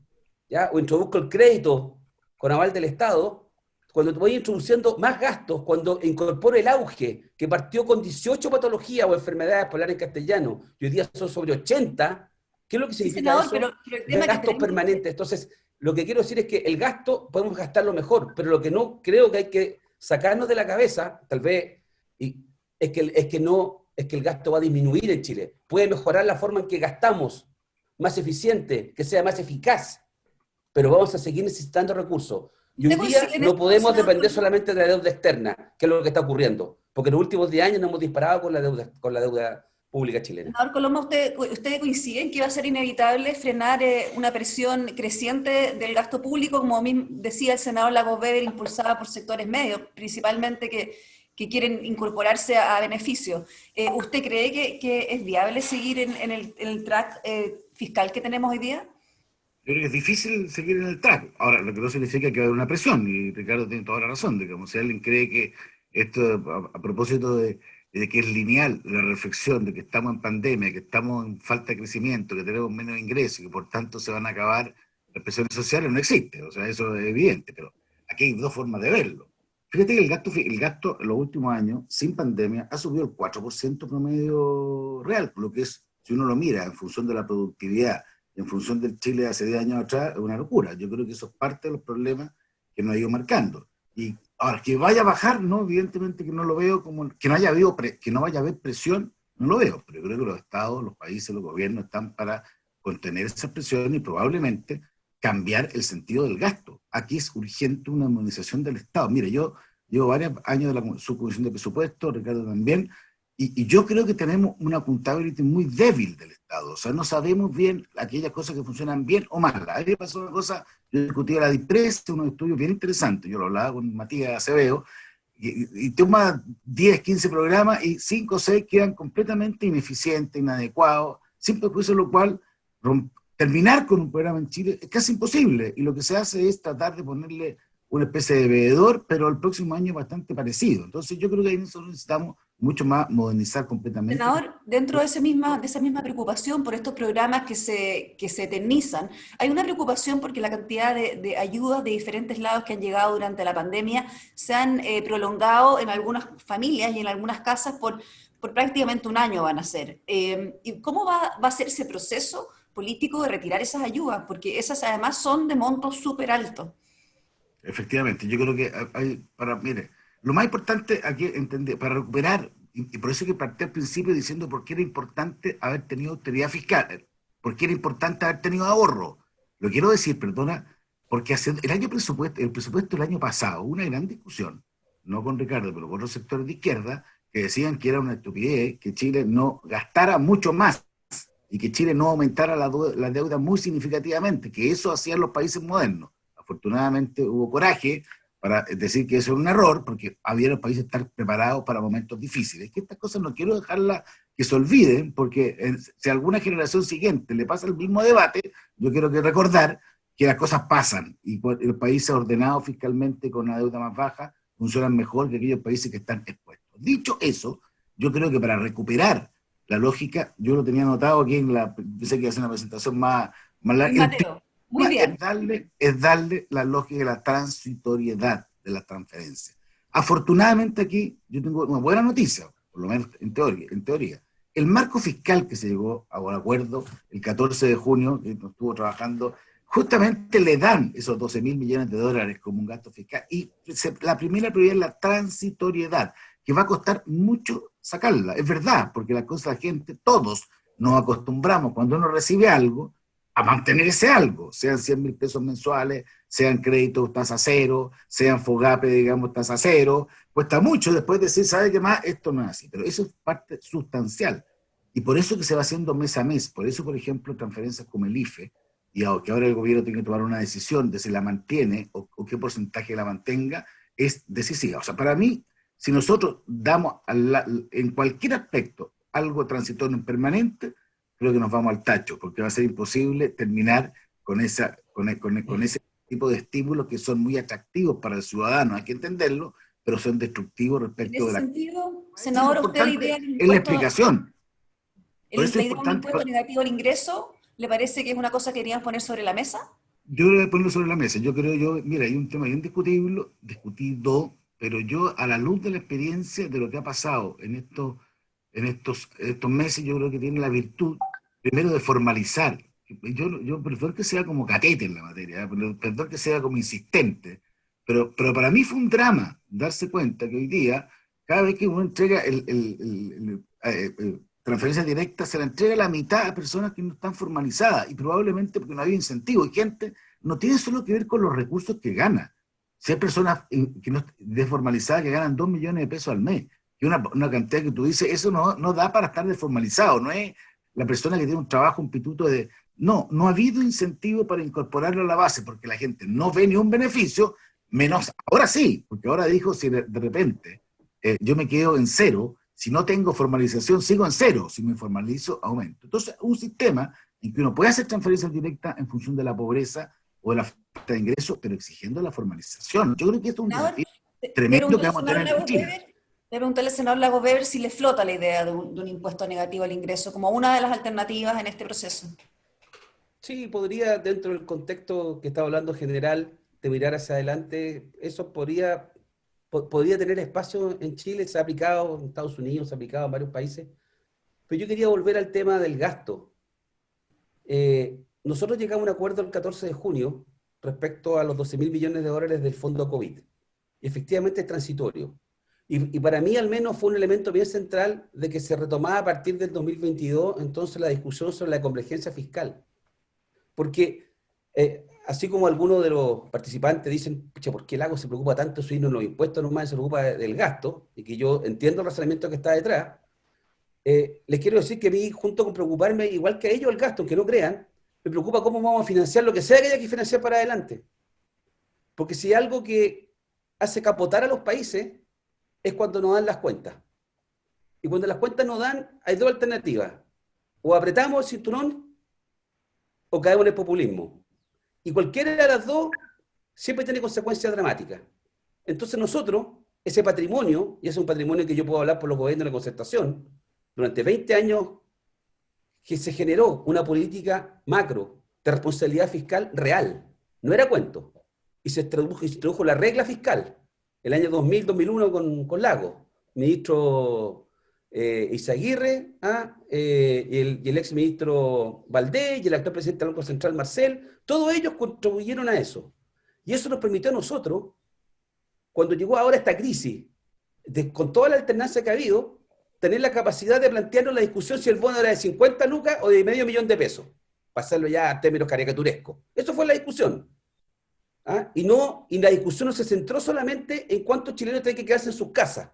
¿ya? O introduzco el crédito con aval del Estado, cuando voy introduciendo más gastos, cuando incorporo el auge, que partió con 18 patologías o enfermedades por hablar en castellano, y hoy día son sobre 80, ¿qué es lo que significa eso? Pero el tema gastos permanentes. Entonces, lo que quiero decir es que el gasto podemos gastarlo mejor, pero lo que no creo que hay que sacarnos de la cabeza, tal vez, es que el gasto va a disminuir en Chile. Puede mejorar la forma en que gastamos, más eficiente, que sea más eficaz, pero vamos a seguir necesitando recursos. Y hoy día no podemos depender solamente de la deuda externa, que es lo que está ocurriendo, porque en los últimos 10 años nos hemos disparado con la deuda pública chilena. Senador Coloma, ¿usted coincide en que va a ser inevitable frenar una presión creciente del gasto público, como decía el senador Lagos Weber, impulsada por sectores medios, principalmente que quieren incorporarse a beneficio? ¿Usted cree que es viable seguir en el track fiscal que tenemos hoy día? Yo creo que es difícil seguir en el track. Ahora, lo que no significa que va a haber una presión, y Ricardo tiene toda la razón, de que como si alguien cree que esto, a propósito de que es lineal la reflexión de que estamos en pandemia, que estamos en falta de crecimiento, que tenemos menos ingresos y que por tanto se van a acabar las presiones sociales, no existe. O sea, eso es evidente, pero aquí hay 2 formas de verlo. Fíjate que el gasto en los últimos años, sin pandemia, ha subido el 4% promedio real, lo que es, si uno lo mira en función de la productividad, en función del Chile de hace 10 años atrás, es una locura. Yo creo que eso es parte de los problemas que nos ha ido marcando. Y ahora, que vaya a bajar, no, evidentemente que no lo veo como, que no vaya a haber presión, no lo veo, pero yo creo que los estados, los países, los gobiernos están para contener esa presión y probablemente cambiar el sentido del gasto. Aquí es urgente una armonización del Estado. Mire, yo llevo varios años de la subcomisión de presupuesto, Ricardo también, Y yo creo que tenemos una accountability muy débil del Estado. O sea, no sabemos bien aquellas cosas que funcionan bien o mal. A mí me pasó una cosa, yo discutí la DIPRES, unos estudios bien interesantes. Yo lo hablaba con Matías Acevedo, y toma 10, 15 programas y 5 o 6 quedan completamente ineficientes, inadecuados, sin perjuicio de lo cual terminar con un programa en Chile es casi imposible. Y lo que se hace es tratar de ponerle una especie de veedor, pero el próximo año bastante parecido. Entonces yo creo que ahí nosotros necesitamos mucho más modernizar completamente. Senador, dentro de esa misma preocupación por estos programas que se eternizan, hay una preocupación porque la cantidad de ayudas de diferentes lados que han llegado durante la pandemia se han prolongado en algunas familias y en algunas casas por prácticamente un año van a ser. ¿Y cómo va a ser ese proceso político de retirar esas ayudas? Porque esas además son de montos súper altos. Efectivamente, yo creo que mire, lo más importante aquí entender, para recuperar, y por eso que partí al principio diciendo por qué era importante haber tenido autoridad fiscal, por qué era importante haber tenido ahorro. Lo quiero decir, perdona, porque el presupuesto del año pasado, hubo una gran discusión, no con Ricardo, pero con los sectores de izquierda, que decían que era una estupidez que Chile no gastara mucho más y que Chile no aumentara la deuda muy significativamente, que eso hacían los países modernos. Afortunadamente hubo coraje para decir que eso era un error, porque había los países estar preparados para momentos difíciles. Que estas cosas no quiero dejarlas que se olviden, porque si a alguna generación siguiente le pasa el mismo debate, yo quiero que recordar que las cosas pasan, y los países ordenados fiscalmente con una deuda más baja funcionan mejor que aquellos países que están expuestos. Dicho eso, yo creo que para recuperar la lógica, yo lo tenía anotado aquí pensé que iba a hacer una presentación más larga. Mateo, muy bien. Es darle la lógica de la transitoriedad de la transferencia. Afortunadamente aquí yo tengo una buena noticia, por lo menos en teoría. El marco fiscal que se llegó a un acuerdo el 14 de junio, que estuvo trabajando, justamente le dan esos 12.000 millones de dólares como un gasto fiscal. Y la primera prioridad es la transitoriedad, que va a costar mucho sacarla. Es verdad, porque la cosa de la gente, todos nos acostumbramos cuando uno recibe algo, a mantener ese algo, sean 100.000 pesos mensuales, sean créditos tasa cero, sean FOGAPE, digamos, tasa cero, cuesta mucho después decir, ¿sabe qué más? Esto no es así, pero eso es parte sustancial. Y por eso que se va haciendo mes a mes, por eso, por ejemplo, transferencias como el IFE, y que ahora el gobierno tiene que tomar una decisión de si la mantiene o qué porcentaje la mantenga, es decisiva. O sea, para mí, si nosotros damos en cualquier aspecto algo transitorio permanente, creo que nos vamos al tacho, porque va a ser imposible terminar con ese tipo de estímulos que son muy atractivos para el ciudadano, hay que entenderlo, pero son destructivos respecto de la... En ese sentido, senador, ¿usted la idea del es la explicación. la idea de un impuesto negativo al ingreso le parece que es una cosa que querían poner sobre la mesa? Yo creo que ponerlo sobre la mesa. Mira, hay un tema bien discutido, pero yo, a la luz de la experiencia de lo que ha pasado en estos meses, yo creo que tiene la virtud, primero, de formalizar. Yo prefiero que sea como catete en la materia, perdón que sea como insistente, pero para mí fue un drama darse cuenta que hoy día, cada vez que uno entrega transferencia directa, se la entrega a la mitad a personas que no están formalizadas, y probablemente porque no había incentivo. Y gente no tiene solo que ver con los recursos que gana. Si hay personas que no, desformalizadas que ganan 2 millones de pesos al mes, que una cantidad que tú dices, eso no da para estar desformalizado, no es la persona que tiene un trabajo, un pituto de... No ha habido incentivo para incorporarlo a la base, porque la gente no ve ni un beneficio, menos ahora sí, porque ahora dijo, si de repente yo me quedo en cero, si no tengo formalización, sigo en cero, si me formalizo, aumento. Entonces, un sistema en que uno puede hacer transferencias directas en función de la pobreza o de la falta de ingresos, pero exigiendo la formalización. Yo creo que esto es un desafío tremendo que vamos a tener en Chile. Le pregunté al senador Lagos Weber si le flota la idea de un impuesto negativo al ingreso como una de las alternativas en este proceso. Sí, podría, dentro del contexto que estaba hablando general, de mirar hacia adelante, eso podría tener espacio en Chile, se ha aplicado en Estados Unidos, se ha aplicado en varios países. Pero yo quería volver al tema del gasto. Nosotros llegamos a un acuerdo el 14 de junio respecto a los 12.000 millones de dólares del fondo COVID. Y efectivamente es transitorio. Y para mí al menos fue un elemento bien central de que se retomaba a partir del 2022 entonces la discusión sobre la convergencia fiscal. Porque así como algunos de los participantes dicen, pucha, ¿por qué el Lago se preocupa tanto si no los impuestos nomás se preocupa del gasto? Y que yo entiendo el razonamiento que está detrás, les quiero decir que a mí, junto con preocuparme, igual que a ellos el gasto, aunque no crean, me preocupa cómo vamos a financiar lo que sea que haya que financiar para adelante. Porque si hay algo que hace capotar a los países es cuando no dan las cuentas. Y cuando las cuentas no dan, hay dos alternativas. O apretamos el cinturón o caemos en el populismo. Y cualquiera de las dos siempre tiene consecuencias dramáticas. Entonces nosotros, ese patrimonio, y ese es un patrimonio que yo puedo hablar por los gobiernos de la concertación, durante 20 años que se generó una política macro de responsabilidad fiscal real, no era cuento, y se introdujo la regla fiscal, el año 2000-2001 con Lago, ministro Izaguirre, y el ex ministro Valdés, y el actual presidente del Banco Central Marcel, todos ellos contribuyeron a eso. Y eso nos permitió a nosotros, cuando llegó ahora esta crisis, con toda la alternancia que ha habido, tener la capacidad de plantearnos la discusión si el bono era de 50 lucas o de $500,000, para hacerlo ya a términos caricaturescos. Eso fue la discusión. Y la discusión no se centró solamente en cuántos chilenos tienen que quedarse en sus casas,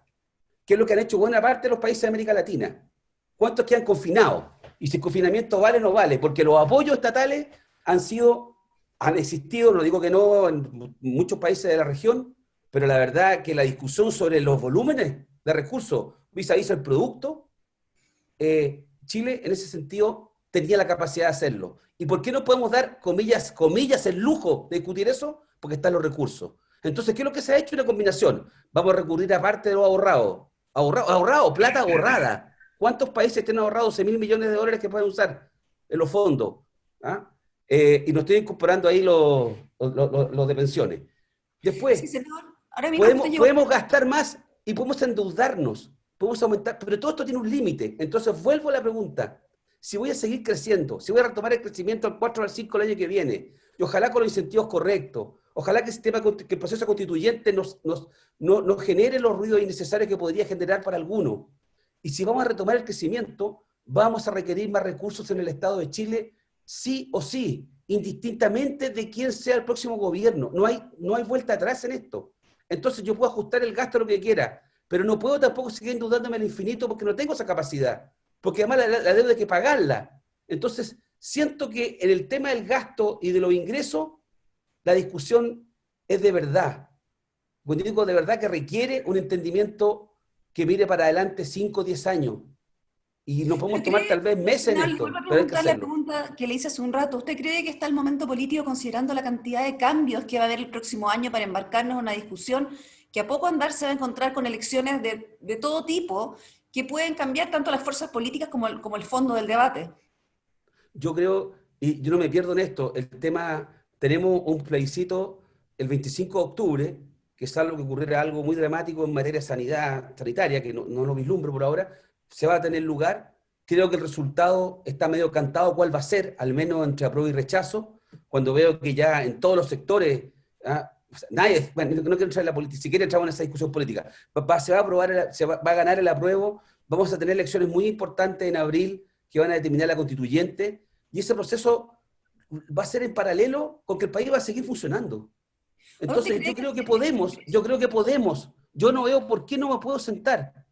que es lo que han hecho buena parte de los países de América Latina. ¿Cuántos quedan confinados? Y si el confinamiento vale o no vale, porque los apoyos estatales han existido, no digo que no, en muchos países de la región, pero la verdad que la discusión sobre los volúmenes de recursos vis a vis el producto, Chile en ese sentido tenía la capacidad de hacerlo. ¿Y por qué no podemos dar, comillas, el lujo de discutir eso? Porque están los recursos. Entonces, ¿qué es lo que se ha hecho? Una combinación. Vamos a recurrir a parte de lo ahorrado. Plata ahorrada. ¿Cuántos países tienen ahorrado 11.000 millones de dólares que pueden usar en los fondos? Y nos estoy incorporando ahí los de pensiones. Después, sí, señor. Ahora mismo podemos gastar más y podemos endeudarnos, podemos aumentar, pero todo esto tiene un límite. Entonces vuelvo a la pregunta, si voy a seguir creciendo, si voy a retomar el crecimiento al 4 o al 5 el año que viene, y ojalá con los incentivos correctos, ojalá que el proceso constituyente no genere los ruidos innecesarios que podría generar para algunos. Y si vamos a retomar el crecimiento, vamos a requerir más recursos en el Estado de Chile, sí o sí, indistintamente de quién sea el próximo gobierno. No hay vuelta atrás en esto. Entonces yo puedo ajustar el gasto a lo que quiera, pero no puedo tampoco seguir endeudándome al infinito porque no tengo esa capacidad, porque además la deuda hay que pagarla. Entonces siento que en el tema del gasto y de los ingresos, la discusión es de verdad. Cuando digo de verdad, que requiere un entendimiento que mire para adelante 5 o 10 años. Y nos podemos tomar tal vez meses en esto, pero hay que hacerlo. La pregunta que le hice hace un rato, ¿usted cree que está el momento político, considerando la cantidad de cambios que va a haber el próximo año, para embarcarnos en una discusión que a poco andar se va a encontrar con elecciones de todo tipo, que pueden cambiar tanto las fuerzas políticas como el fondo del debate? Yo creo, y yo no me pierdo en esto, el tema, tenemos un plebiscito el 25 de octubre, que es algo que ocurrirá, algo muy dramático en materia sanitaria, que no lo vislumbro por ahora, se va a tener lugar. Creo que el resultado está medio cantado cuál va a ser, al menos entre apruebo y rechazo, cuando veo que ya en todos los sectores, nadie, bueno, no quiero entrar en la política, si quiere entramos en esa discusión política, se va a aprobar, va a ganar el apruebo, vamos a tener elecciones muy importantes en abril que van a determinar la constituyente, y ese proceso va a ser en paralelo con que el país va a seguir funcionando. Entonces yo creo que podemos, yo no veo por qué no me puedo sentar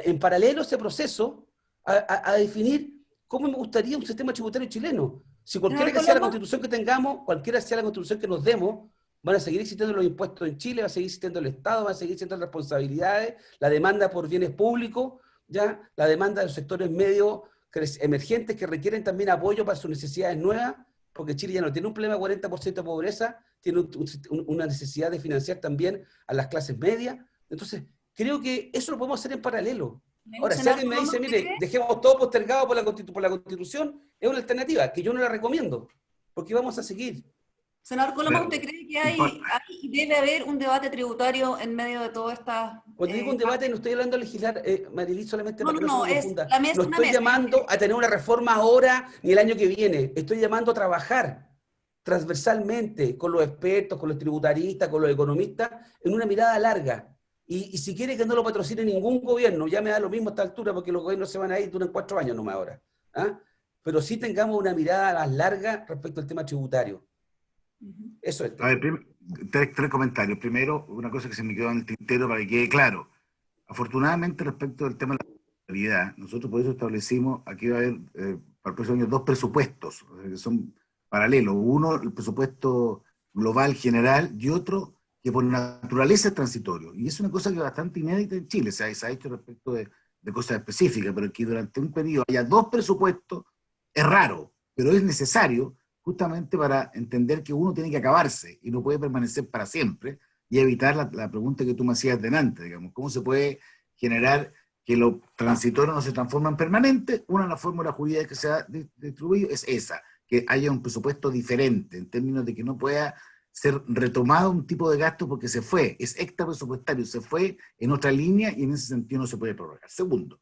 en paralelo a ese proceso a definir cómo me gustaría un sistema tributario chileno. Si cualquiera que sea la constitución que tengamos, cualquiera sea la constitución que nos demos, van a seguir existiendo los impuestos en Chile, va a seguir existiendo el Estado, van a seguir existiendo las responsabilidades, la demanda por bienes públicos, ya la demanda de los sectores medios emergentes que requieren también apoyo para sus necesidades nuevas, porque Chile ya no tiene un problema de 40% de pobreza, tiene una necesidad de financiar también a las clases medias. Entonces, creo que eso lo podemos hacer en paralelo. Ahora, si alguien me dice, mire, dejemos todo postergado por la Constitución, es una alternativa que yo no la recomiendo, porque vamos a seguir. Senador Coloma, ¿usted cree que hay y debe haber un debate tributario en medio de toda esta... Cuando digo un debate, no estoy hablando de legislar, Marilis, solamente para que no se confunda. la mesa, no estoy llamando a tener una reforma ahora ni el año que viene. Estoy llamando a trabajar transversalmente con los expertos, con los tributaristas, con los economistas, en una mirada larga. Y si quiere que no lo patrocine ningún gobierno, ya me da lo mismo a esta altura, porque los gobiernos se van a ir, duran 4 años nomás ahora. Pero sí tengamos una mirada más larga respecto al tema tributario. Eso es. A ver, tres comentarios. Primero, una cosa que se me quedó en el tintero para que quede claro. Afortunadamente, respecto del tema de prioridad. Nosotros por eso establecimos, aquí va a haber para el próximo año 2 presupuestos, o sea, que son paralelos. Uno, el presupuesto global general, y otro que por naturaleza es transitorio. Y es una cosa que es bastante inédita en Chile, se ha hecho respecto de cosas específicas, pero que durante un periodo haya 2 presupuestos es raro, pero es necesario justamente para entender que uno tiene que acabarse y no puede permanecer para siempre, y evitar la pregunta que tú me hacías delante, digamos, ¿cómo se puede generar que lo transitorio no se transforma en permanente? Una de las fórmulas jurídicas que se ha distribuido es esa, que haya un presupuesto diferente, en términos de que no pueda ser retomado un tipo de gasto porque se fue, es extra presupuestario, se fue en otra línea y en ese sentido no se puede prorrogar. Segundo,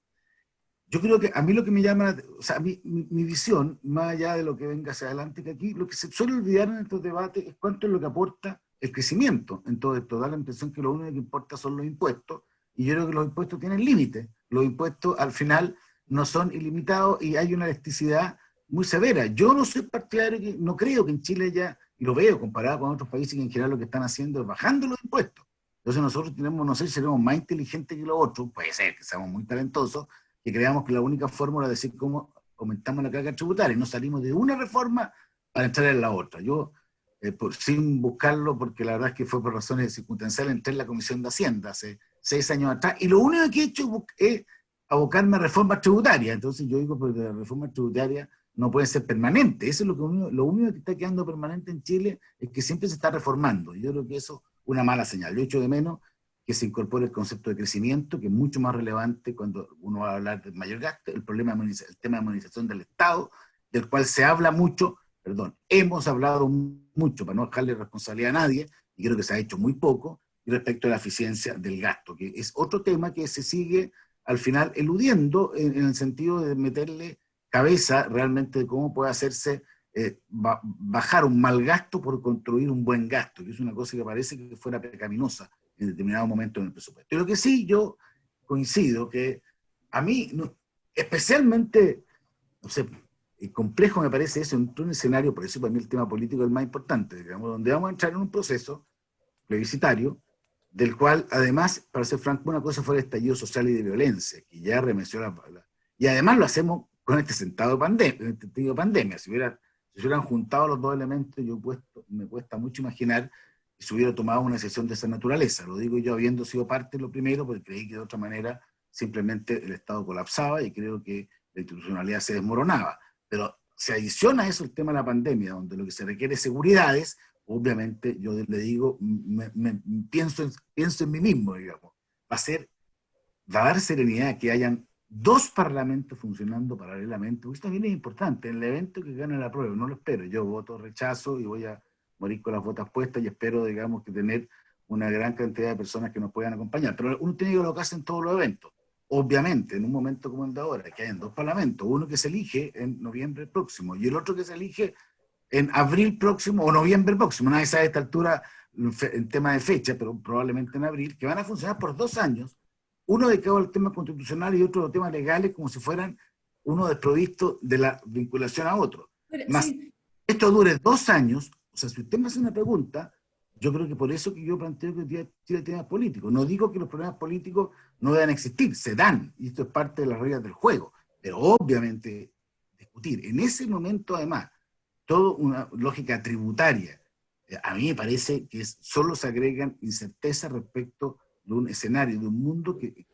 yo creo que a mí lo que me llama, o sea, mi visión, más allá de lo que venga hacia adelante, que aquí lo que se suele olvidar en estos debates es cuánto es lo que aporta el crecimiento en todo esto. Da la impresión que lo único que importa son los impuestos, y yo creo que los impuestos tienen límites. Los impuestos al final no son ilimitados y hay una elasticidad muy severa. Yo no soy partidario, no creo que en Chile ya, y lo veo comparado con otros países que en general lo que están haciendo es bajando los impuestos. Entonces nosotros tenemos, no sé si seremos más inteligentes que los otros, puede ser que seamos muy talentosos, que creamos que la única fórmula es decir cómo aumentamos la carga tributaria y no salimos de una reforma para entrar en la otra. Yo, sin buscarlo, porque la verdad es que fue por razones circunstanciales, entré en la Comisión de Hacienda hace 6 años atrás, y lo único que he hecho es abocarme a reformas tributarias. Entonces yo digo, porque la reforma tributaria no puede ser permanente. Eso es lo único que está quedando permanente en Chile, es que siempre se está reformando. Y yo creo que eso es una mala señal. Yo echo de menos que se incorpore el concepto de crecimiento, que es mucho más relevante cuando uno va a hablar de mayor gasto, el tema de administración del Estado, del cual se habla mucho, hemos hablado mucho, para no dejarle responsabilidad a nadie, y creo que se ha hecho muy poco, y respecto a la eficiencia del gasto, que es otro tema que se sigue al final eludiendo en el sentido de meterle cabeza realmente de cómo puede hacerse bajar un mal gasto por construir un buen gasto, que es una cosa que parece que fuera pecaminosa en determinado momento en el presupuesto. Pero que sí, yo coincido que a mí, especialmente, no sé, complejo me parece eso en un escenario, por eso para mí el tema político es el más importante, digamos, donde vamos a entrar en un proceso plebiscitario, del cual, además, para ser franco, una cosa fue el estallido social y de violencia, que ya remeció y además lo hacemos con este sentido de pandemia. Si se hubieran juntado los dos elementos, me cuesta mucho imaginar que se hubiera tomado una decisión de esa naturaleza. Lo digo yo habiendo sido parte de lo primero, porque creí que de otra manera simplemente el Estado colapsaba y creo que la institucionalidad se desmoronaba. Pero se adiciona a eso el tema de la pandemia, donde lo que se requiere es seguridades. Obviamente, yo le digo, pienso en mí mismo, digamos. Va a dar serenidad que hayan 2 parlamentos funcionando paralelamente, porque esto también es importante. En el evento que gane la prueba, no lo espero, yo voto rechazo y voy a morir con las botas puestas y espero, digamos, que tener una gran cantidad de personas que nos puedan acompañar. Pero uno tiene que colocarse en todos los eventos. Obviamente, en un momento como el de ahora, que hayan 2 parlamentos, uno que se elige en noviembre próximo y el otro que se elige en abril próximo o noviembre próximo, nadie sabe a esta altura en tema de fecha, pero probablemente en abril, que van a funcionar por 2 años, uno dedicado al tema constitucional y otro a los temas legales, como si fueran uno desprovisto de la vinculación a otro. Más, sí. Esto dure 2 años, o sea, si usted me hace una pregunta, yo creo que por eso que yo planteo que tiene temas políticos. No digo que los problemas políticos no deban existir, se dan, y esto es parte de las reglas del juego, pero obviamente discutir en ese momento, además, toda una lógica tributaria, a mí me parece que solo se agregan incertezas respecto de un escenario, de un mundo que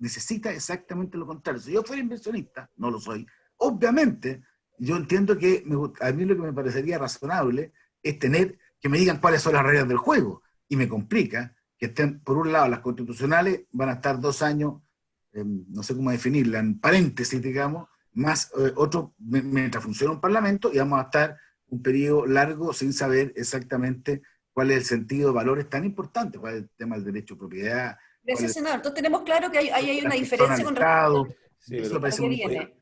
necesita exactamente lo contrario. Si yo fuera inversionista, no lo soy, obviamente yo entiendo que a mí lo que me parecería razonable es que me digan cuáles son las reglas del juego, y me complica que estén, por un lado, las constitucionales van a estar 2 años, no sé cómo definirla, en paréntesis, digamos, más otro, mientras funciona un parlamento, y vamos a estar un periodo largo sin saber exactamente cuál es el sentido de valores tan importantes, cuál es el tema del derecho de propiedad. Gracias, senador. Entonces tenemos claro que ahí hay una diferencia con respecto a lo que viene.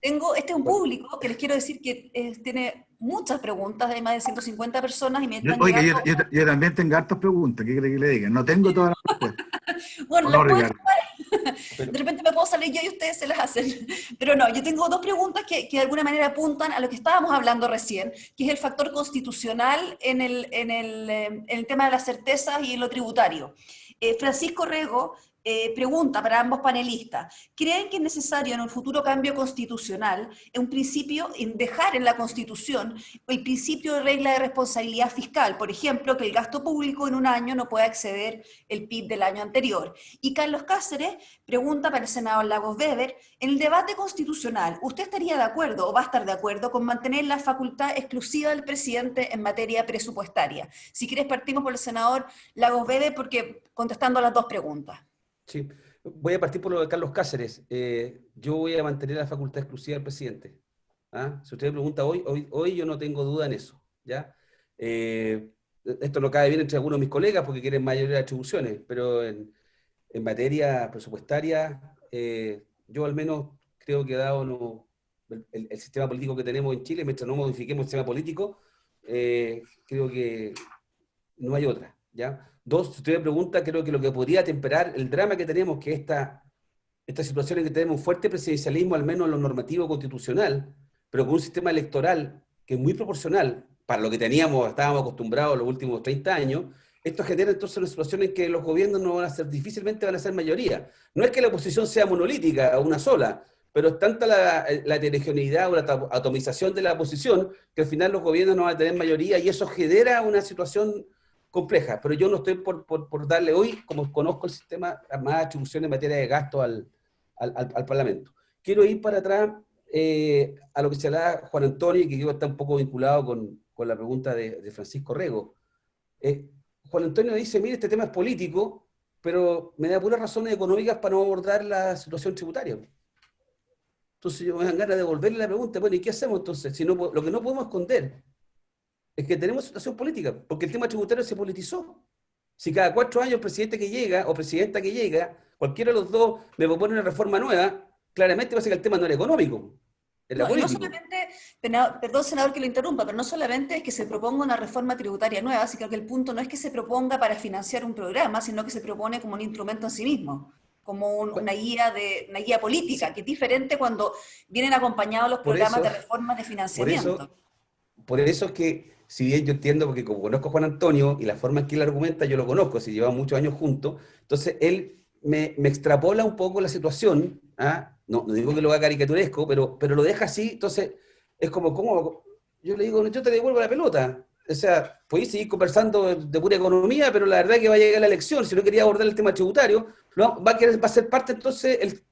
Este es un público que les quiero decir que tiene muchas preguntas, hay más de 150 personas y me están llegando... yo también tengo hartas preguntas, ¿qué quiere que le diga? No tengo todas las respuestas. Bueno, de repente me puedo salir yo y ustedes se las hacen. Pero no, yo tengo 2 preguntas que de alguna manera apuntan a lo que estábamos hablando recién, que es el factor constitucional en el tema de las certezas y en lo tributario. Francisco Rego Pregunta para ambos panelistas. ¿Creen que es necesario en un futuro cambio constitucional, en un principio, en dejar en la Constitución el principio de regla de responsabilidad fiscal? Por ejemplo, que el gasto público en un año no pueda exceder el PIB del año anterior. Y Carlos Cáceres pregunta para el senador Lagos Weber, en el debate constitucional, ¿usted estaría de acuerdo o va a estar de acuerdo con mantener la facultad exclusiva del presidente en materia presupuestaria? Si quieres partimos por el senador Lagos Weber, porque contestando a las dos preguntas. Sí, voy a partir por lo de Carlos Cáceres. Yo voy a mantener la facultad exclusiva del presidente. ¿Ah? Si usted me pregunta hoy yo no tengo duda en eso. ¿Ya? Esto no cae bien entre algunos de mis colegas porque quieren mayores atribuciones, pero en materia presupuestaria, yo al menos creo que dado el sistema político que tenemos en Chile, mientras no modifiquemos el sistema político, creo que no hay otra. ¿Ya? Dos, si usted me pregunta, creo que lo que podría temperar el drama que tenemos, que esta situación en que tenemos un fuerte presidencialismo, al menos en lo normativo constitucional, pero con un sistema electoral que es muy proporcional para lo que estábamos acostumbrados los últimos 30 años, esto genera entonces una situación en que los gobiernos no van a ser, difícilmente van a ser mayoría. No es que la oposición sea monolítica, una sola, pero es tanta la heterogeneidad o la atomización de la oposición que al final los gobiernos no van a tener mayoría y eso genera una situación compleja, pero yo no estoy por darle hoy, como conozco el sistema, más atribuciones en materia de gasto al Parlamento. Quiero ir para atrás a lo que se habla Juan Antonio, y que creo que está un poco vinculado con la pregunta de Francisco Rego. Juan Antonio dice, mire, este tema es político, pero me da puras razones económicas para no abordar la situación tributaria. Entonces yo me dan ganas de devolverle la pregunta, bueno, ¿y qué hacemos entonces? Si no, lo que no podemos esconder es que tenemos situación política, porque el tema tributario se politizó. Si cada 4 años el presidente que llega o presidenta que llega, cualquiera de los dos me propone una reforma nueva, claramente va a ser que el tema no era económico, era político. No solamente, perdón senador que lo interrumpa, pero no solamente es que se proponga una reforma tributaria nueva, sino que el punto no es que se proponga para financiar un programa, sino que se propone como un instrumento en sí mismo, como una guía política, sí, que es diferente cuando vienen acompañados los programas de reformas de financiamiento. Por eso es que, si bien yo entiendo, porque como conozco a Juan Antonio y la forma en que él argumenta, yo lo conozco, si llevamos muchos años juntos, entonces él me extrapola un poco la situación, ¿ah? No digo que lo haga caricaturesco, pero lo deja así, entonces es como yo le digo, yo te devuelvo la pelota, o sea, podéis seguir conversando de pura economía, pero la verdad es que va a llegar la elección, si no quería abordar el tema tributario, va a ser parte entonces, el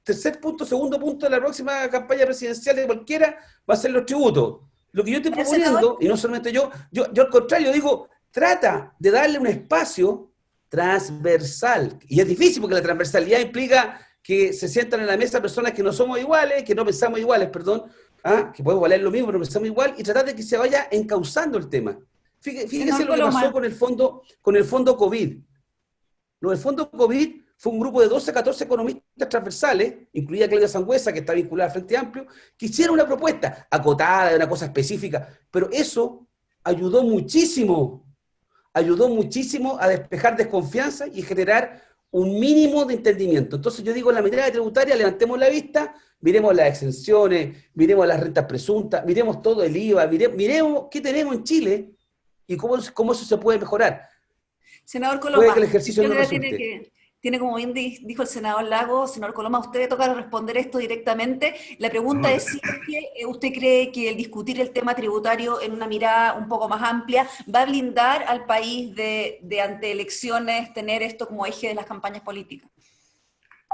segundo punto de la próxima campaña presidencial de cualquiera, va a ser los tributos. Lo que yo estoy proponiendo, y no solamente yo al contrario digo, trata de darle un espacio transversal. Y es difícil porque la transversalidad implica que se sientan en la mesa personas que no somos iguales, que no pensamos iguales, perdón, que podemos valer lo mismo, pero no pensamos igual, y tratar de que se vaya encauzando el tema. Fíjese lo que pasó con el fondo COVID. Lo del fondo COVID fue un grupo de 12 a 14 economistas transversales, incluida Claudia Sangüesa, que está vinculada al Frente Amplio, que hicieron una propuesta acotada de una cosa específica, pero eso ayudó muchísimo a despejar desconfianza y generar un mínimo de entendimiento. Entonces yo digo, en la materia tributaria, levantemos la vista, miremos las exenciones, miremos las rentas presuntas, miremos todo el IVA, miremos qué tenemos en Chile y cómo eso se puede mejorar. Senador Coloma, puede que el ejercicio no resulte. Tiene, como bien dijo el senador Lago, senador Coloma, a usted le toca responder esto directamente. La pregunta es si usted cree que el discutir el tema tributario en una mirada un poco más amplia va a blindar al país de ante elecciones tener esto como eje de las campañas políticas.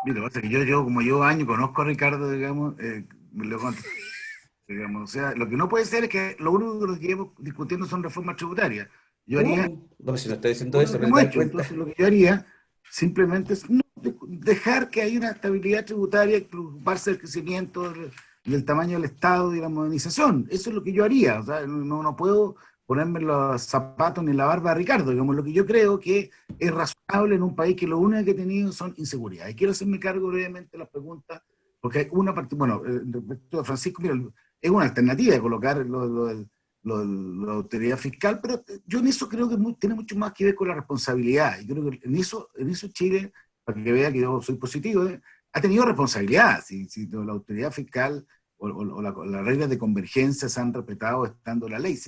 Mira, o sea, que yo como llevo años, conozco a Ricardo, digamos, o sea, lo que no puede ser es que lo único que llevo discutiendo son reformas tributarias. Yo haría... No, si no estoy diciendo eso, pero entonces lo que yo haría simplemente es dejar que haya una estabilidad tributaria y preocuparse del crecimiento y el tamaño del Estado y la modernización. Eso es lo que yo haría. O sea, no puedo ponerme los zapatos ni la barba a Ricardo. Digamos, lo que yo creo que es razonable en un país que lo único que he tenido son inseguridad. Y quiero hacerme cargo brevemente de las preguntas, porque hay una parte, bueno, respecto a Francisco, mira, es una alternativa de colocar la autoridad fiscal, pero yo en eso creo que tiene mucho más que ver con la responsabilidad, y creo que en eso Chile, para que vea que yo soy positivo, ha tenido responsabilidad, si la autoridad fiscal o las reglas de convergencia se han respetado estando la ley.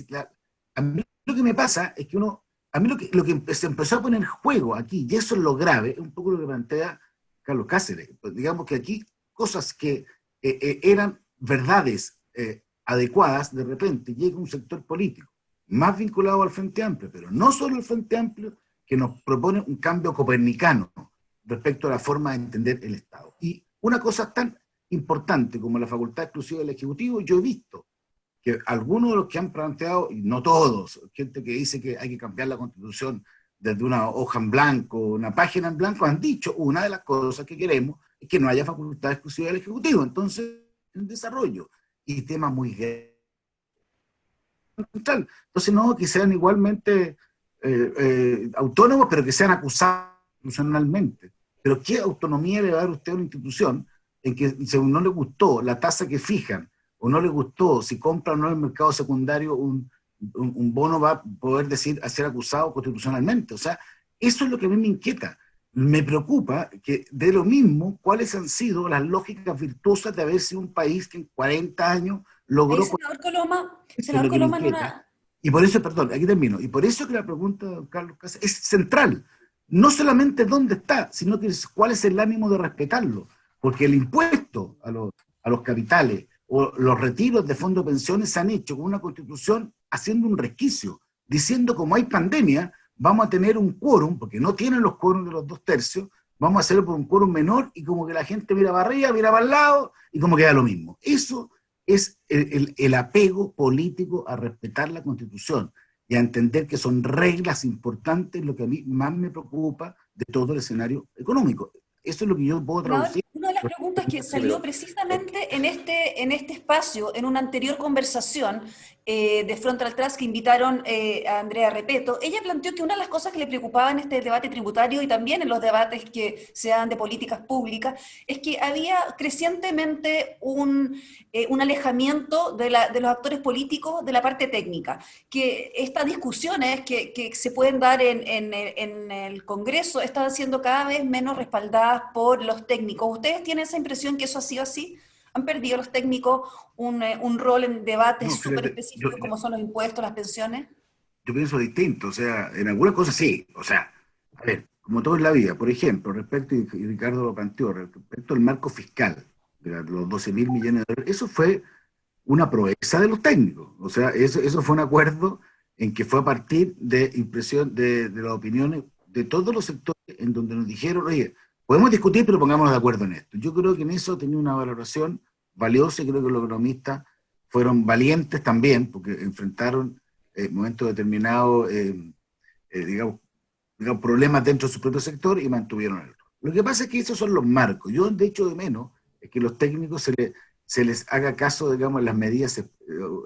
A mí lo que me pasa es que a mí lo que se empezó a poner en juego aquí, y eso es lo grave, es un poco lo que plantea Carlos Cáceres. Pues digamos que aquí cosas que eran verdades adecuadas, de repente llega un sector político más vinculado al Frente Amplio, pero no solo el Frente Amplio, que nos propone un cambio copernicano respecto a la forma de entender el Estado. Y una cosa tan importante como la facultad exclusiva del Ejecutivo, yo he visto que algunos de los que han planteado, y no todos, gente que dice que hay que cambiar la Constitución desde una hoja en blanco, una página en blanco, han dicho, una de las cosas que queremos es que no haya facultad exclusiva del Ejecutivo. Entonces, en desarrollo, y temas muy entonces, no, que sean igualmente autónomos, pero que sean acusados institucionalmente. Pero ¿qué autonomía le va a dar usted a una institución en que, según no le gustó la tasa que fijan, o no le gustó si compra o no en el mercado secundario un bono, va a poder decir a ser acusado constitucionalmente? O sea, eso es lo que a mí me inquieta. Me preocupa que de lo mismo, cuáles han sido las lógicas virtuosas de haber sido un país que en 40 años logró... Senador Coloma, en una... Y por eso, perdón, aquí termino, y por eso que la pregunta de don Carlos Cáceres es central. No solamente dónde está, sino que cuál es el ánimo de respetarlo. Porque el impuesto a los capitales o los retiros de fondos de pensiones se han hecho con una constitución haciendo un resquicio, diciendo como hay pandemia, vamos a tener un quórum, porque no tienen los quórums de los 2/3, vamos a hacerlo por un quórum menor, y como que la gente mira para arriba, mira para el lado, y como queda lo mismo. Eso es el apego político a respetar la Constitución y a entender que son reglas importantes, lo que a mí más me preocupa de todo el escenario económico. Eso es lo que yo puedo traducir. Una de las preguntas que salió precisamente en este espacio, en una anterior conversación de Frontal Trust que invitaron a Andrea Repetto, ella planteó que una de las cosas que le preocupaba en este debate tributario y también en los debates que se dan de políticas públicas es que había crecientemente un alejamiento de los actores políticos de la parte técnica, que estas discusiones que se pueden dar en el Congreso están siendo cada vez menos respaldadas por los técnicos. ¿Ustedes tienen esa impresión que eso ha sido así? ¿Han perdido los técnicos un rol en debates súper específicos como son los impuestos, las pensiones? Yo pienso distinto, o sea, en algunas cosas sí, o sea, a ver, como todo en la vida, por ejemplo, respecto, y Ricardo lo planteó, respecto al marco fiscal, de los 12.000 millones de dólares, eso fue una proeza de los técnicos, o sea, eso fue un acuerdo en que fue a partir de impresión de las opiniones de todos los sectores, en donde nos dijeron, oye, podemos discutir, pero pongámonos de acuerdo en esto. Yo creo que en eso tenía una valoración valiosa, y creo que los economistas fueron valientes también, porque enfrentaron momentos determinados, digamos, problemas dentro de su propio sector y mantuvieron el otro. Lo que pasa es que esos son los marcos. Yo, de hecho, de menos es que los técnicos se les haga caso, digamos, en las medidas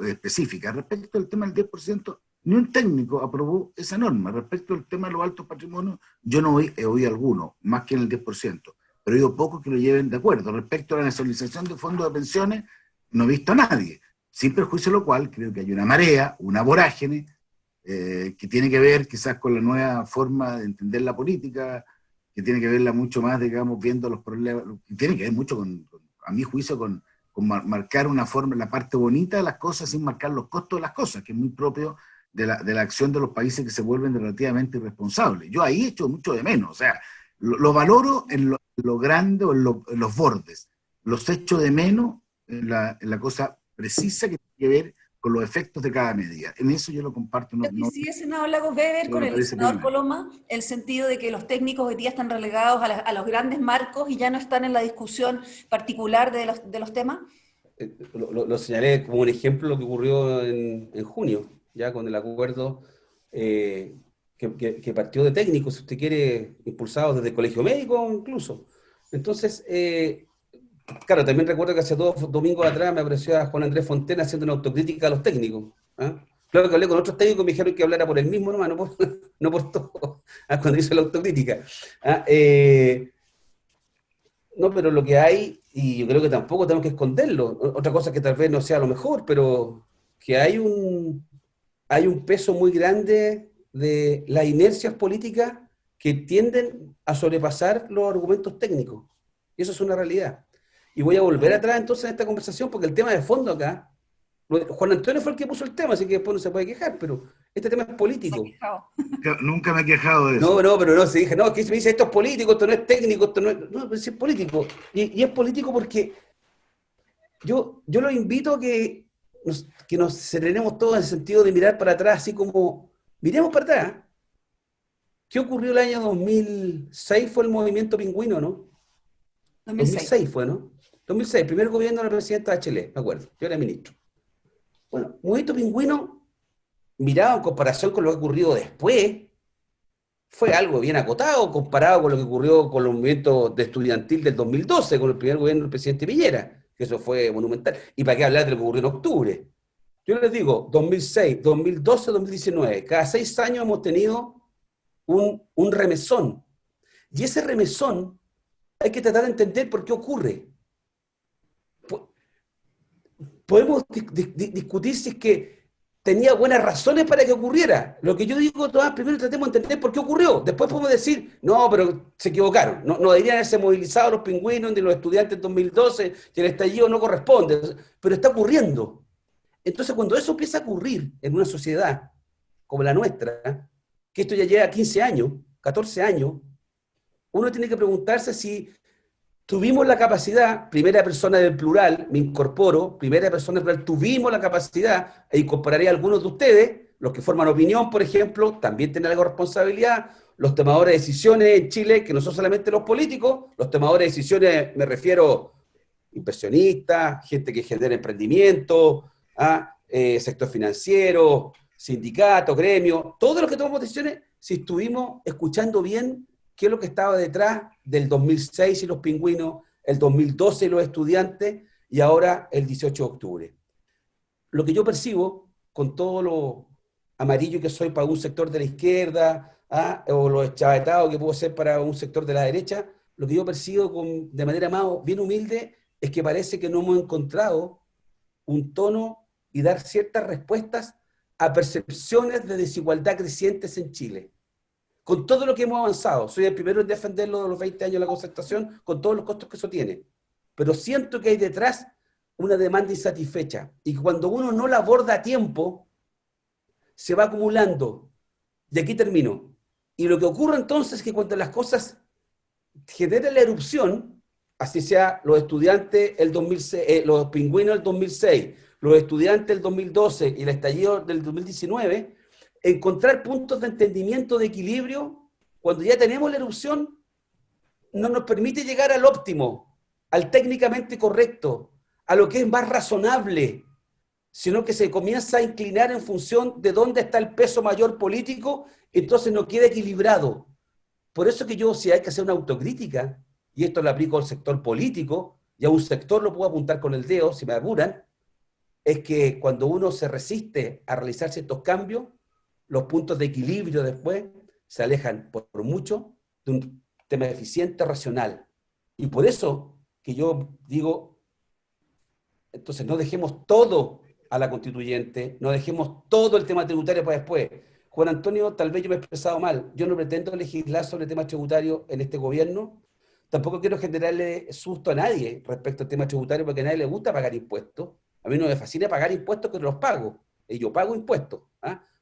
específicas. Respecto al tema del 10%, ni un técnico aprobó esa norma. Respecto al tema de los altos patrimonios, yo no he oído alguno, más que en el 10%, pero he oído pocos que lo lleven de acuerdo. Respecto a la nacionalización de fondos de pensiones, no he visto a nadie. Sin perjuicio de lo cual, creo que hay una marea, una vorágine, que tiene que ver quizás con la nueva forma de entender la política, que tiene que verla mucho más, digamos, viendo los problemas, que tiene que ver mucho a mi juicio, con marcar una forma, la parte bonita de las cosas sin marcar los costos de las cosas, que es muy propio de la acción de los países que se vuelven relativamente irresponsables. Yo ahí echo mucho de menos, o sea, lo valoro en lo grande o en los bordes, los echo de menos en la cosa precisa que tiene que ver con los efectos de cada medida. En eso yo lo comparto. ¿Coincide, senador Lagos Weber, con el senador Coloma, el sentido de que los técnicos hoy día están relegados a los grandes marcos y ya no están en la discusión particular de los temas? Lo señalé como un ejemplo lo que ocurrió en junio, ya con el acuerdo que partió de técnicos, si usted quiere, impulsados desde el colegio médico incluso. Entonces, claro, también recuerdo que hace 2 domingos atrás me apareció a Juan Andrés Fontena haciendo una autocrítica a los técnicos. Claro que hablé con otros técnicos y me dijeron que hablara por el mismo nomás, no por todo, cuando hizo la autocrítica. No, pero lo que hay, y yo creo que tampoco tenemos que esconderlo, otra cosa que tal vez no sea lo mejor, pero que hay un peso muy grande de las inercias políticas que tienden a sobrepasar los argumentos técnicos. Y eso es una realidad. Y voy a volver atrás entonces en esta conversación, porque el tema de fondo acá, Juan Antonio fue el que puso el tema, así que después no se puede quejar, pero Este tema es político. Nunca me he quejado de eso. Pero no, se dije, no, que se me dice esto es político, esto no es técnico, esto no es... No, pero sí es político. Y es político porque yo los invito a que nos serenemos todos en el sentido de mirar para atrás, así como, miremos para atrás. ¿Qué ocurrió el año 2006? Fue el movimiento pingüino, ¿no? 2006 fue, ¿no? 2006, primer gobierno de la presidenta Bachelet, me acuerdo, yo era ministro. Bueno, movimiento pingüino, mirado en comparación con lo que ha ocurrido después, fue algo bien acotado comparado con lo que ocurrió con los movimientos de estudiantil del 2012, con el primer gobierno del presidente Piñera, que eso fue monumental. ¿Y para qué hablar de lo que ocurrió en octubre? Yo les digo, 2006, 2012, 2019, cada 6 años hemos tenido un remesón. Y ese remesón hay que tratar de entender por qué ocurre. Podemos discutir si es que tenía buenas razones para que ocurriera. Lo que yo digo, primero tratemos de entender por qué ocurrió. Después podemos decir, no, pero se equivocaron. No deberían haberse movilizado los pingüinos ni los estudiantes en 2012, que el estallido no corresponde. Pero está ocurriendo. Entonces, cuando eso empieza a ocurrir en una sociedad como la nuestra, que esto ya lleva 15 años, 14 años, uno tiene que preguntarse si tuvimos la capacidad, primera persona del plural, me incorporo, primera persona del plural, tuvimos la capacidad, e incorporaré a algunos de ustedes, los que forman opinión, por ejemplo, también tienen la responsabilidad, los tomadores de decisiones en Chile, que no son solamente los políticos, los tomadores de decisiones, me refiero, inversionistas, gente que genera emprendimiento, sector financiero, sindicatos, gremios, todos los que tomamos decisiones, si estuvimos escuchando bien qué es lo que estaba detrás del 2006 y los pingüinos, el 2012 y los estudiantes, y ahora el 18 de octubre. Lo que yo percibo, con todo lo amarillo que soy para un sector de la izquierda, o lo eschavetado que puedo ser para un sector de la derecha, lo que yo percibo de manera más bien humilde es que parece que no hemos encontrado un tono y dar ciertas respuestas a percepciones de desigualdad crecientes en Chile. Con todo lo que hemos avanzado, soy el primero en defenderlo de los 20 años de la concertación, con todos los costos que eso tiene. Pero siento que hay detrás una demanda insatisfecha. Y cuando uno no la aborda a tiempo, se va acumulando. Y aquí termino. Y lo que ocurre entonces es que cuando las cosas generan la erupción, así sea los estudiantes el 2006, los pingüinos del 2006, los estudiantes del 2012 y el estallido del 2019, encontrar puntos de entendimiento, de equilibrio, cuando ya tenemos la erupción, no nos permite llegar al óptimo, al técnicamente correcto, a lo que es más razonable, sino que se comienza a inclinar en función de dónde está el peso mayor político, entonces no queda equilibrado. Por eso que yo, si hay que hacer una autocrítica, y esto lo aplico al sector político, y a un sector lo puedo apuntar con el dedo, si me apuran, es que cuando uno se resiste a realizar ciertos cambios, los puntos de equilibrio después se alejan por mucho de un tema eficiente, racional. Y por eso que yo digo, entonces no dejemos todo a la constituyente, no dejemos todo el tema tributario para después. Juan Antonio, tal vez yo me he expresado mal, yo no pretendo legislar sobre temas tributarios en este gobierno, tampoco quiero generarle susto a nadie respecto al tema tributario, porque a nadie le gusta pagar impuestos. A mí no me fascina pagar impuestos, que los pago. Y yo pago impuestos.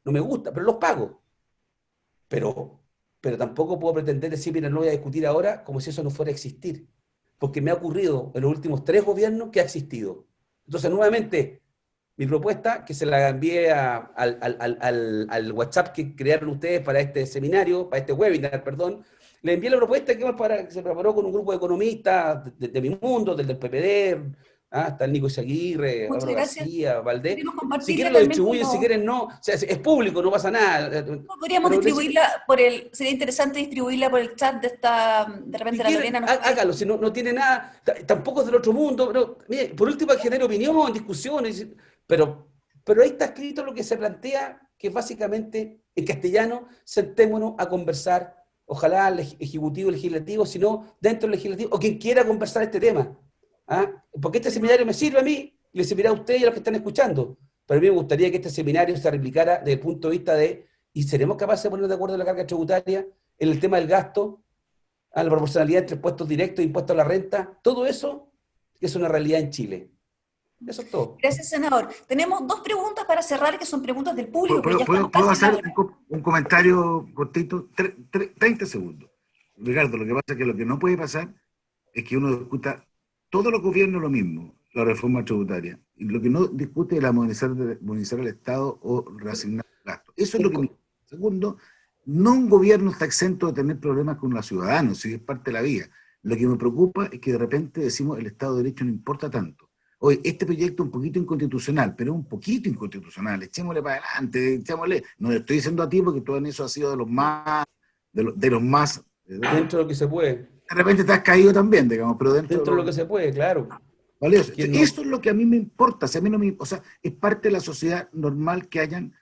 No me gusta, pero los pago. Pero tampoco puedo pretender decir, mira, no voy a discutir ahora como si eso no fuera a existir. Porque me ha ocurrido en los últimos 3 gobiernos que ha existido. Entonces, nuevamente, mi propuesta, que se la envié al WhatsApp que crearon ustedes para este seminario, para este webinar, perdón, le envié la propuesta que se preparó con un grupo de economistas de mi mundo, del PPD, está el Nico Izaguirre, Álvaro García, Valdés. Si quieren lo distribuyen, si quieren no. O sea, es público, no pasa nada. Podríamos distribuirla sería interesante distribuirla por el chat de repente la Lorena. Hágalo, si no tiene nada, tampoco es del otro mundo. Pero, mire, por último, genera opinión, discusiones, pero ahí está escrito lo que se plantea, que básicamente, en castellano, sentémonos a conversar, ojalá el Ejecutivo, Legislativo, sino dentro del Legislativo, o quien quiera conversar este tema. Porque este seminario me sirve a mí, y le servirá a ustedes y a los que están escuchando. Pero a mí me gustaría que este seminario se replicara desde el punto de vista de, ¿y seremos capaces de ponernos de acuerdo en la carga tributaria, en el tema del gasto, a la proporcionalidad entre impuestos directos e impuestos a la renta? Todo eso es una realidad en Chile. Eso es todo. Gracias, senador. Tenemos dos preguntas para cerrar, que son preguntas del público, pero ya estamos ¿Puedo casi en hacer la hora. un comentario cortito? 30 segundos. Ricardo, lo que pasa es que lo que no puede pasar es que uno discuta todos los gobiernos lo mismo, la reforma tributaria, y lo que no discute es la modernizar el Estado o reasignar gastos. Eso es lo que me... Segundo, no un gobierno está exento de tener problemas con los ciudadanos, si es parte de la vida. Lo que me preocupa es que de repente decimos el Estado de Derecho no importa tanto. Oye, este proyecto es un poquito inconstitucional, pero es un poquito inconstitucional, echémosle para adelante, echémosle. No le estoy diciendo a ti porque tú en eso has sido de los más, de los más... Dentro de lo que se puede. De repente te has caído también, digamos, pero Dentro de lo que se puede, claro. valioso. ¿Quién no? Eso es lo que a mí me importa. Si a mí no me, o sea, es parte de la sociedad normal que hayan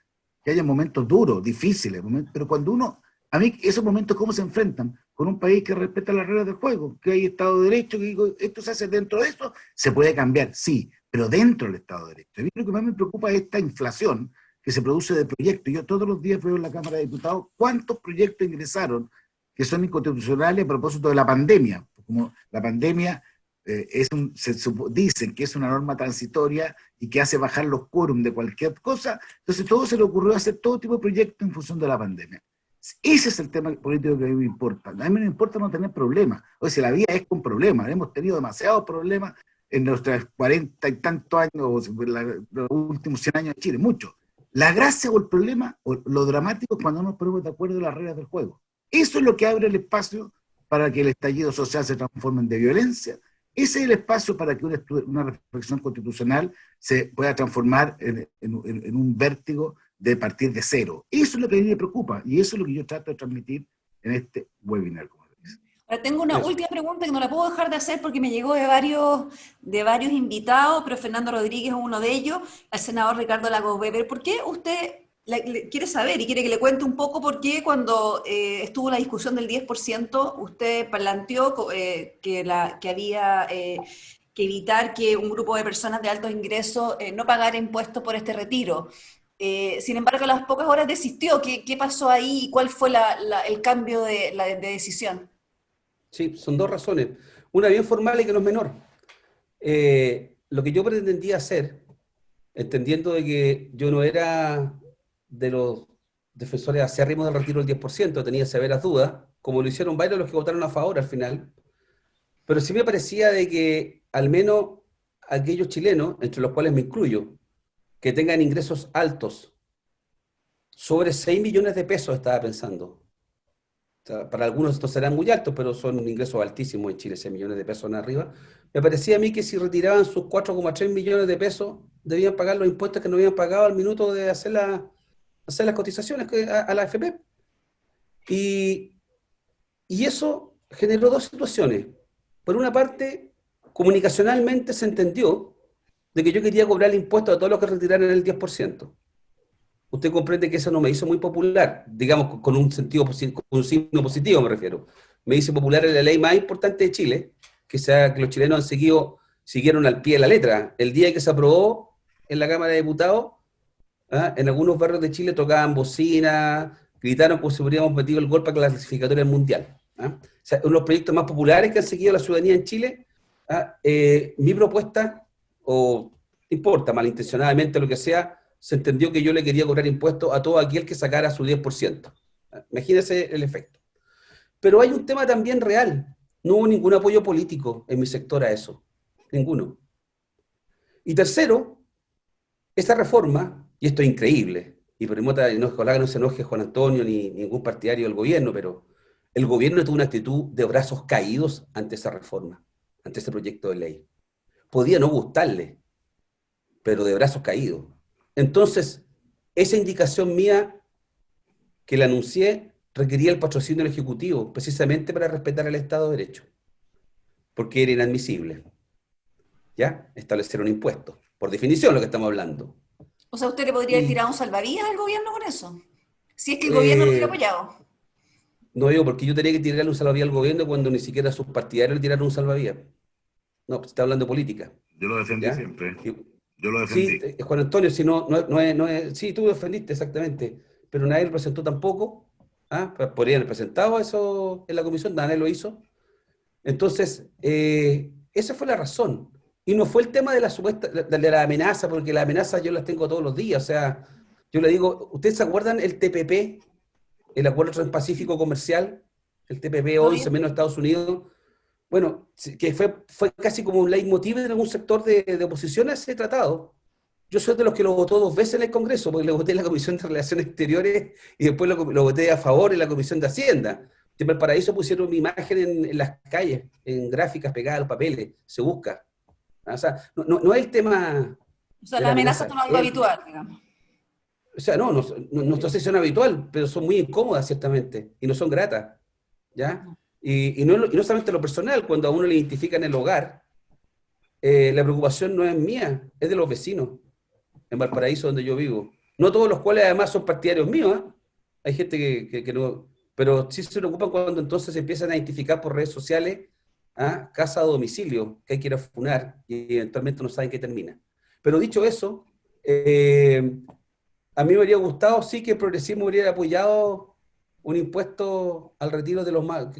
momentos duros, difíciles, pero cuando uno, a mí esos momentos, ¿cómo se enfrentan? Con un país que respeta las reglas del juego, que hay Estado de Derecho, que digo, esto se hace dentro de eso, se puede cambiar, sí, pero dentro del Estado de Derecho. A mí lo que más me preocupa es esta inflación que se produce de proyectos. Yo todos los días veo en la Cámara de Diputados cuántos proyectos ingresaron que son inconstitucionales a propósito de la pandemia. Como la pandemia dicen que es una norma transitoria y que hace bajar los quórum de cualquier cosa, entonces todo se le ocurrió hacer todo tipo de proyectos en función de la pandemia. Ese es el tema político que a mí me importa. A mí me importa no tener problemas. O sea, la vida es con problemas. Hemos tenido demasiados problemas en nuestros 40 y tantos años, los últimos 100 años de Chile, mucho. La gracia o el problema, o lo dramático, es cuando no nos ponemos de acuerdo en las reglas del juego. Eso es lo que abre el espacio para que el estallido social se transforme en de violencia. Ese es el espacio para que una reflexión constitucional se pueda transformar en un vértigo de partir de cero. Eso es lo que a mí me preocupa y eso es lo que yo trato de transmitir en este webinar. Ahora tengo una última pregunta que no la puedo dejar de hacer porque me llegó de varios invitados, pero Fernando Rodríguez es uno de ellos, al senador Ricardo Lagos Weber. ¿Por qué usted quiere saber y quiere que le cuente un poco por qué cuando estuvo la discusión del 10%, usted planteó que había que evitar que un grupo de personas de altos ingresos no pagara impuestos por este retiro? Sin embargo, a las pocas horas desistió. ¿Qué pasó ahí y cuál fue el cambio de decisión? Sí, son dos razones. Una bien formal y que no es menor. Lo que yo pretendía hacer, entendiendo de que yo no era de los defensores acérrimos del retiro del 10%, tenía severas dudas, como lo hicieron varios de los que votaron a favor al final, pero sí me parecía de que al menos aquellos chilenos, entre los cuales me incluyo, que tengan ingresos altos, sobre 6 millones de pesos, estaba pensando. O sea, para algunos estos serán muy altos, pero son ingresos altísimos en Chile, 6 millones de pesos en arriba. Me parecía a mí que si retiraban sus 4,3 millones de pesos, debían pagar los impuestos que no habían pagado al minuto de hacer las cotizaciones a la AFP. Y eso generó dos situaciones. Por una parte, comunicacionalmente se entendió de que yo quería cobrar el impuesto a todos los que retiraran el 10%. Usted comprende que eso no me hizo muy popular, digamos, con un sentido, con un signo positivo me refiero. Me hice popular en la ley más importante de Chile, que los chilenos siguieron al pie de la letra. El día que se aprobó en la Cámara de Diputados, en algunos barrios de Chile tocaban bocina, gritaron como si hubiéramos metido el golpe a la clasificatoria mundial. O sea, uno de los proyectos más populares que han seguido la ciudadanía en Chile. Mi propuesta, o no importa, malintencionadamente lo que sea, se entendió que yo le quería cobrar impuestos a todo aquel que sacara su 10%. Imagínense el efecto. Pero hay un tema también real. No hubo ningún apoyo político en mi sector a eso. Ninguno. Y tercero, esta reforma, y esto es increíble, y por ojalá que no se enoje Juan Antonio ni ningún partidario del gobierno, pero el gobierno tuvo una actitud de brazos caídos ante esa reforma, ante ese proyecto de ley. Podía no gustarle, pero de brazos caídos. Entonces, esa indicación mía que la anuncié requería el patrocinio del Ejecutivo, precisamente para respetar el Estado de Derecho, porque era inadmisible, ¿ya? Establecer un impuesto, por definición lo que estamos hablando. O sea, ¿usted le podría haber tirado un salvavidas al gobierno con eso? Si es que el gobierno lo hubiera apoyado. No digo, porque yo tenía que tirarle un salvavidas al gobierno cuando ni siquiera sus partidarios le tiraron un salvavidas. No, pues está hablando de política. Yo lo defendí, ¿ya? Siempre. Yo lo defendí. Sí, Juan Antonio, si no es, sí, tú lo defendiste exactamente, pero nadie lo presentó tampoco. Podrían haber presentado eso en la comisión, nadie lo hizo. Entonces, esa fue la razón. Y no fue el tema de la supuesta, de la amenaza, porque las amenazas yo las tengo todos los días. O sea, yo le digo, ¿ustedes se acuerdan el TPP, el Acuerdo Transpacífico Comercial, el TPP 11 menos Estados Unidos? Bueno, que fue casi como un leitmotiv en algún sector de oposición a ese tratado. Yo soy de los que lo votó 2 veces en el Congreso, porque lo voté en la Comisión de Relaciones Exteriores y después lo voté a favor en la Comisión de Hacienda. En Valparaíso pusieron mi imagen en las calles, en gráficas pegadas a los papeles, se busca. O sea, no es el tema... O sea, la amenaza no es algo habitual, digamos. O sea, no sé si son habitual, pero son muy incómodas, ciertamente, y no son gratas, ¿ya? Y no solamente lo personal, cuando a uno le identifican el hogar, la preocupación no es mía, es de los vecinos, en Valparaíso, donde yo vivo. No todos los cuales además son partidarios míos, ¿eh? Hay gente que no... Pero sí se preocupan cuando entonces se empiezan a identificar por redes sociales casa a domicilio, que hay que ir a funar, y eventualmente no saben qué termina. Pero dicho eso, a mí me habría gustado, sí, que el progresismo hubiera apoyado un impuesto al retiro de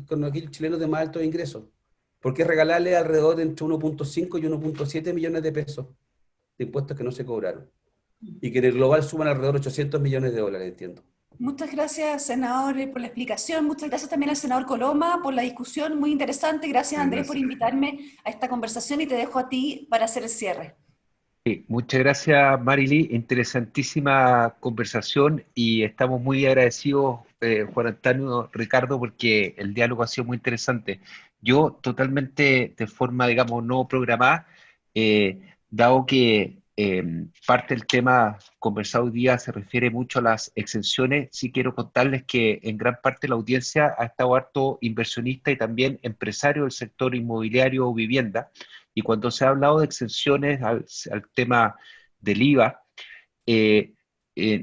con aquellos chilenos de más altos ingresos, porque es regalarle alrededor de entre 1.5 y 1.7 millones de pesos de impuestos que no se cobraron, y que en el global suman alrededor de 800 millones de dólares, entiendo. Muchas gracias, senador, por la explicación. Muchas gracias también al senador Coloma por la discusión, muy interesante. Gracias, Andrés, por invitarme a esta conversación y te dejo a ti para hacer el cierre. Sí, muchas gracias, Marily. Interesantísima conversación y estamos muy agradecidos, Juan Antonio, Ricardo, porque el diálogo ha sido muy interesante. Yo totalmente de forma, digamos, no programada, dado que parte del tema conversado hoy día se refiere mucho a las exenciones, sí quiero contarles que en gran parte la audiencia ha estado harto inversionista y también empresario del sector inmobiliario o vivienda, y cuando se ha hablado de exenciones al tema del IVA,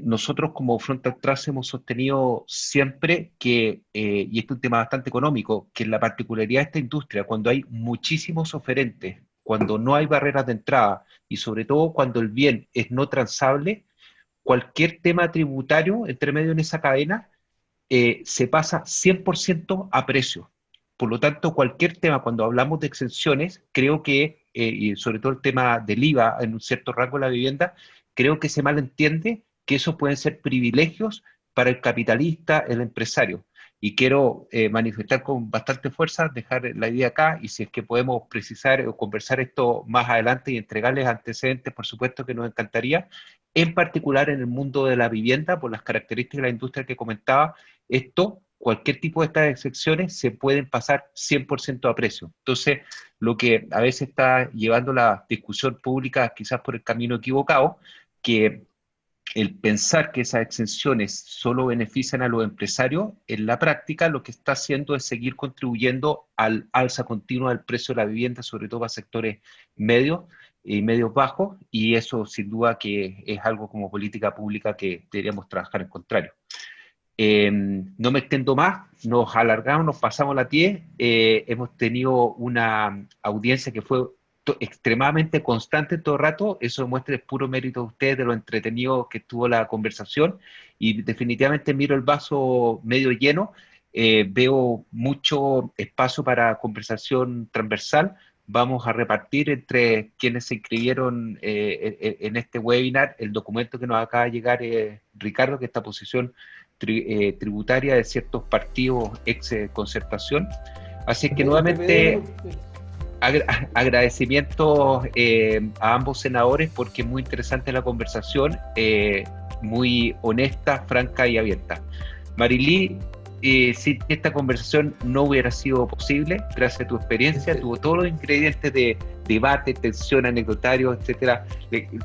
nosotros como Frontal Trust hemos sostenido siempre que, y este es un tema bastante económico, que la particularidad de esta industria, cuando hay muchísimos oferentes, cuando no hay barreras de entrada y sobre todo cuando el bien es no transable, cualquier tema tributario entre medio en esa cadena se pasa 100% a precio. Por lo tanto, cualquier tema, cuando hablamos de exenciones, creo que, y sobre todo el tema del IVA en un cierto rango de la vivienda, creo que se malentiende que esos pueden ser privilegios para el capitalista, el empresario. Y quiero manifestar con bastante fuerza, dejar la idea acá, y si es que podemos precisar o conversar esto más adelante y entregarles antecedentes, por supuesto que nos encantaría, en particular en el mundo de la vivienda, por las características de la industria que comentaba, cualquier tipo de estas excepciones se pueden pasar 100% a precio. Entonces, lo que a veces está llevando la discusión pública quizás por el camino equivocado, que el pensar que esas exenciones solo benefician a los empresarios, en la práctica lo que está haciendo es seguir contribuyendo al alza continua del precio de la vivienda, sobre todo para sectores medios y medios bajos, y eso sin duda que es algo como política pública que deberíamos trabajar en contrario. No me extendo más, nos alargamos, nos pasamos la 10, hemos tenido una audiencia que fue extremadamente constante todo el rato, eso demuestra el puro mérito de ustedes, de lo entretenido que estuvo la conversación, y definitivamente miro el vaso medio lleno, veo mucho espacio para conversación transversal. Vamos a repartir entre quienes se inscribieron en este webinar el documento que nos acaba de llegar, Ricardo, que esta posición tributaria de ciertos partidos ex concertación. Así que nuevamente agradecimientos a ambos senadores, porque es muy interesante la conversación, muy honesta, franca y abierta. Marily, si esta conversación no hubiera sido posible, gracias a tu experiencia, tuvo todos los ingredientes de debate, tensión, anecdotario, etcétera,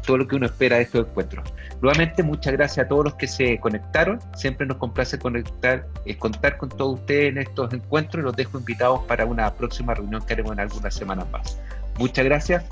todo lo que uno espera de estos encuentros. Nuevamente, muchas gracias a todos los que se conectaron. Siempre nos complace contar con todos ustedes en estos encuentros, y los dejo invitados para una próxima reunión que haremos en algunas semanas más. Muchas gracias.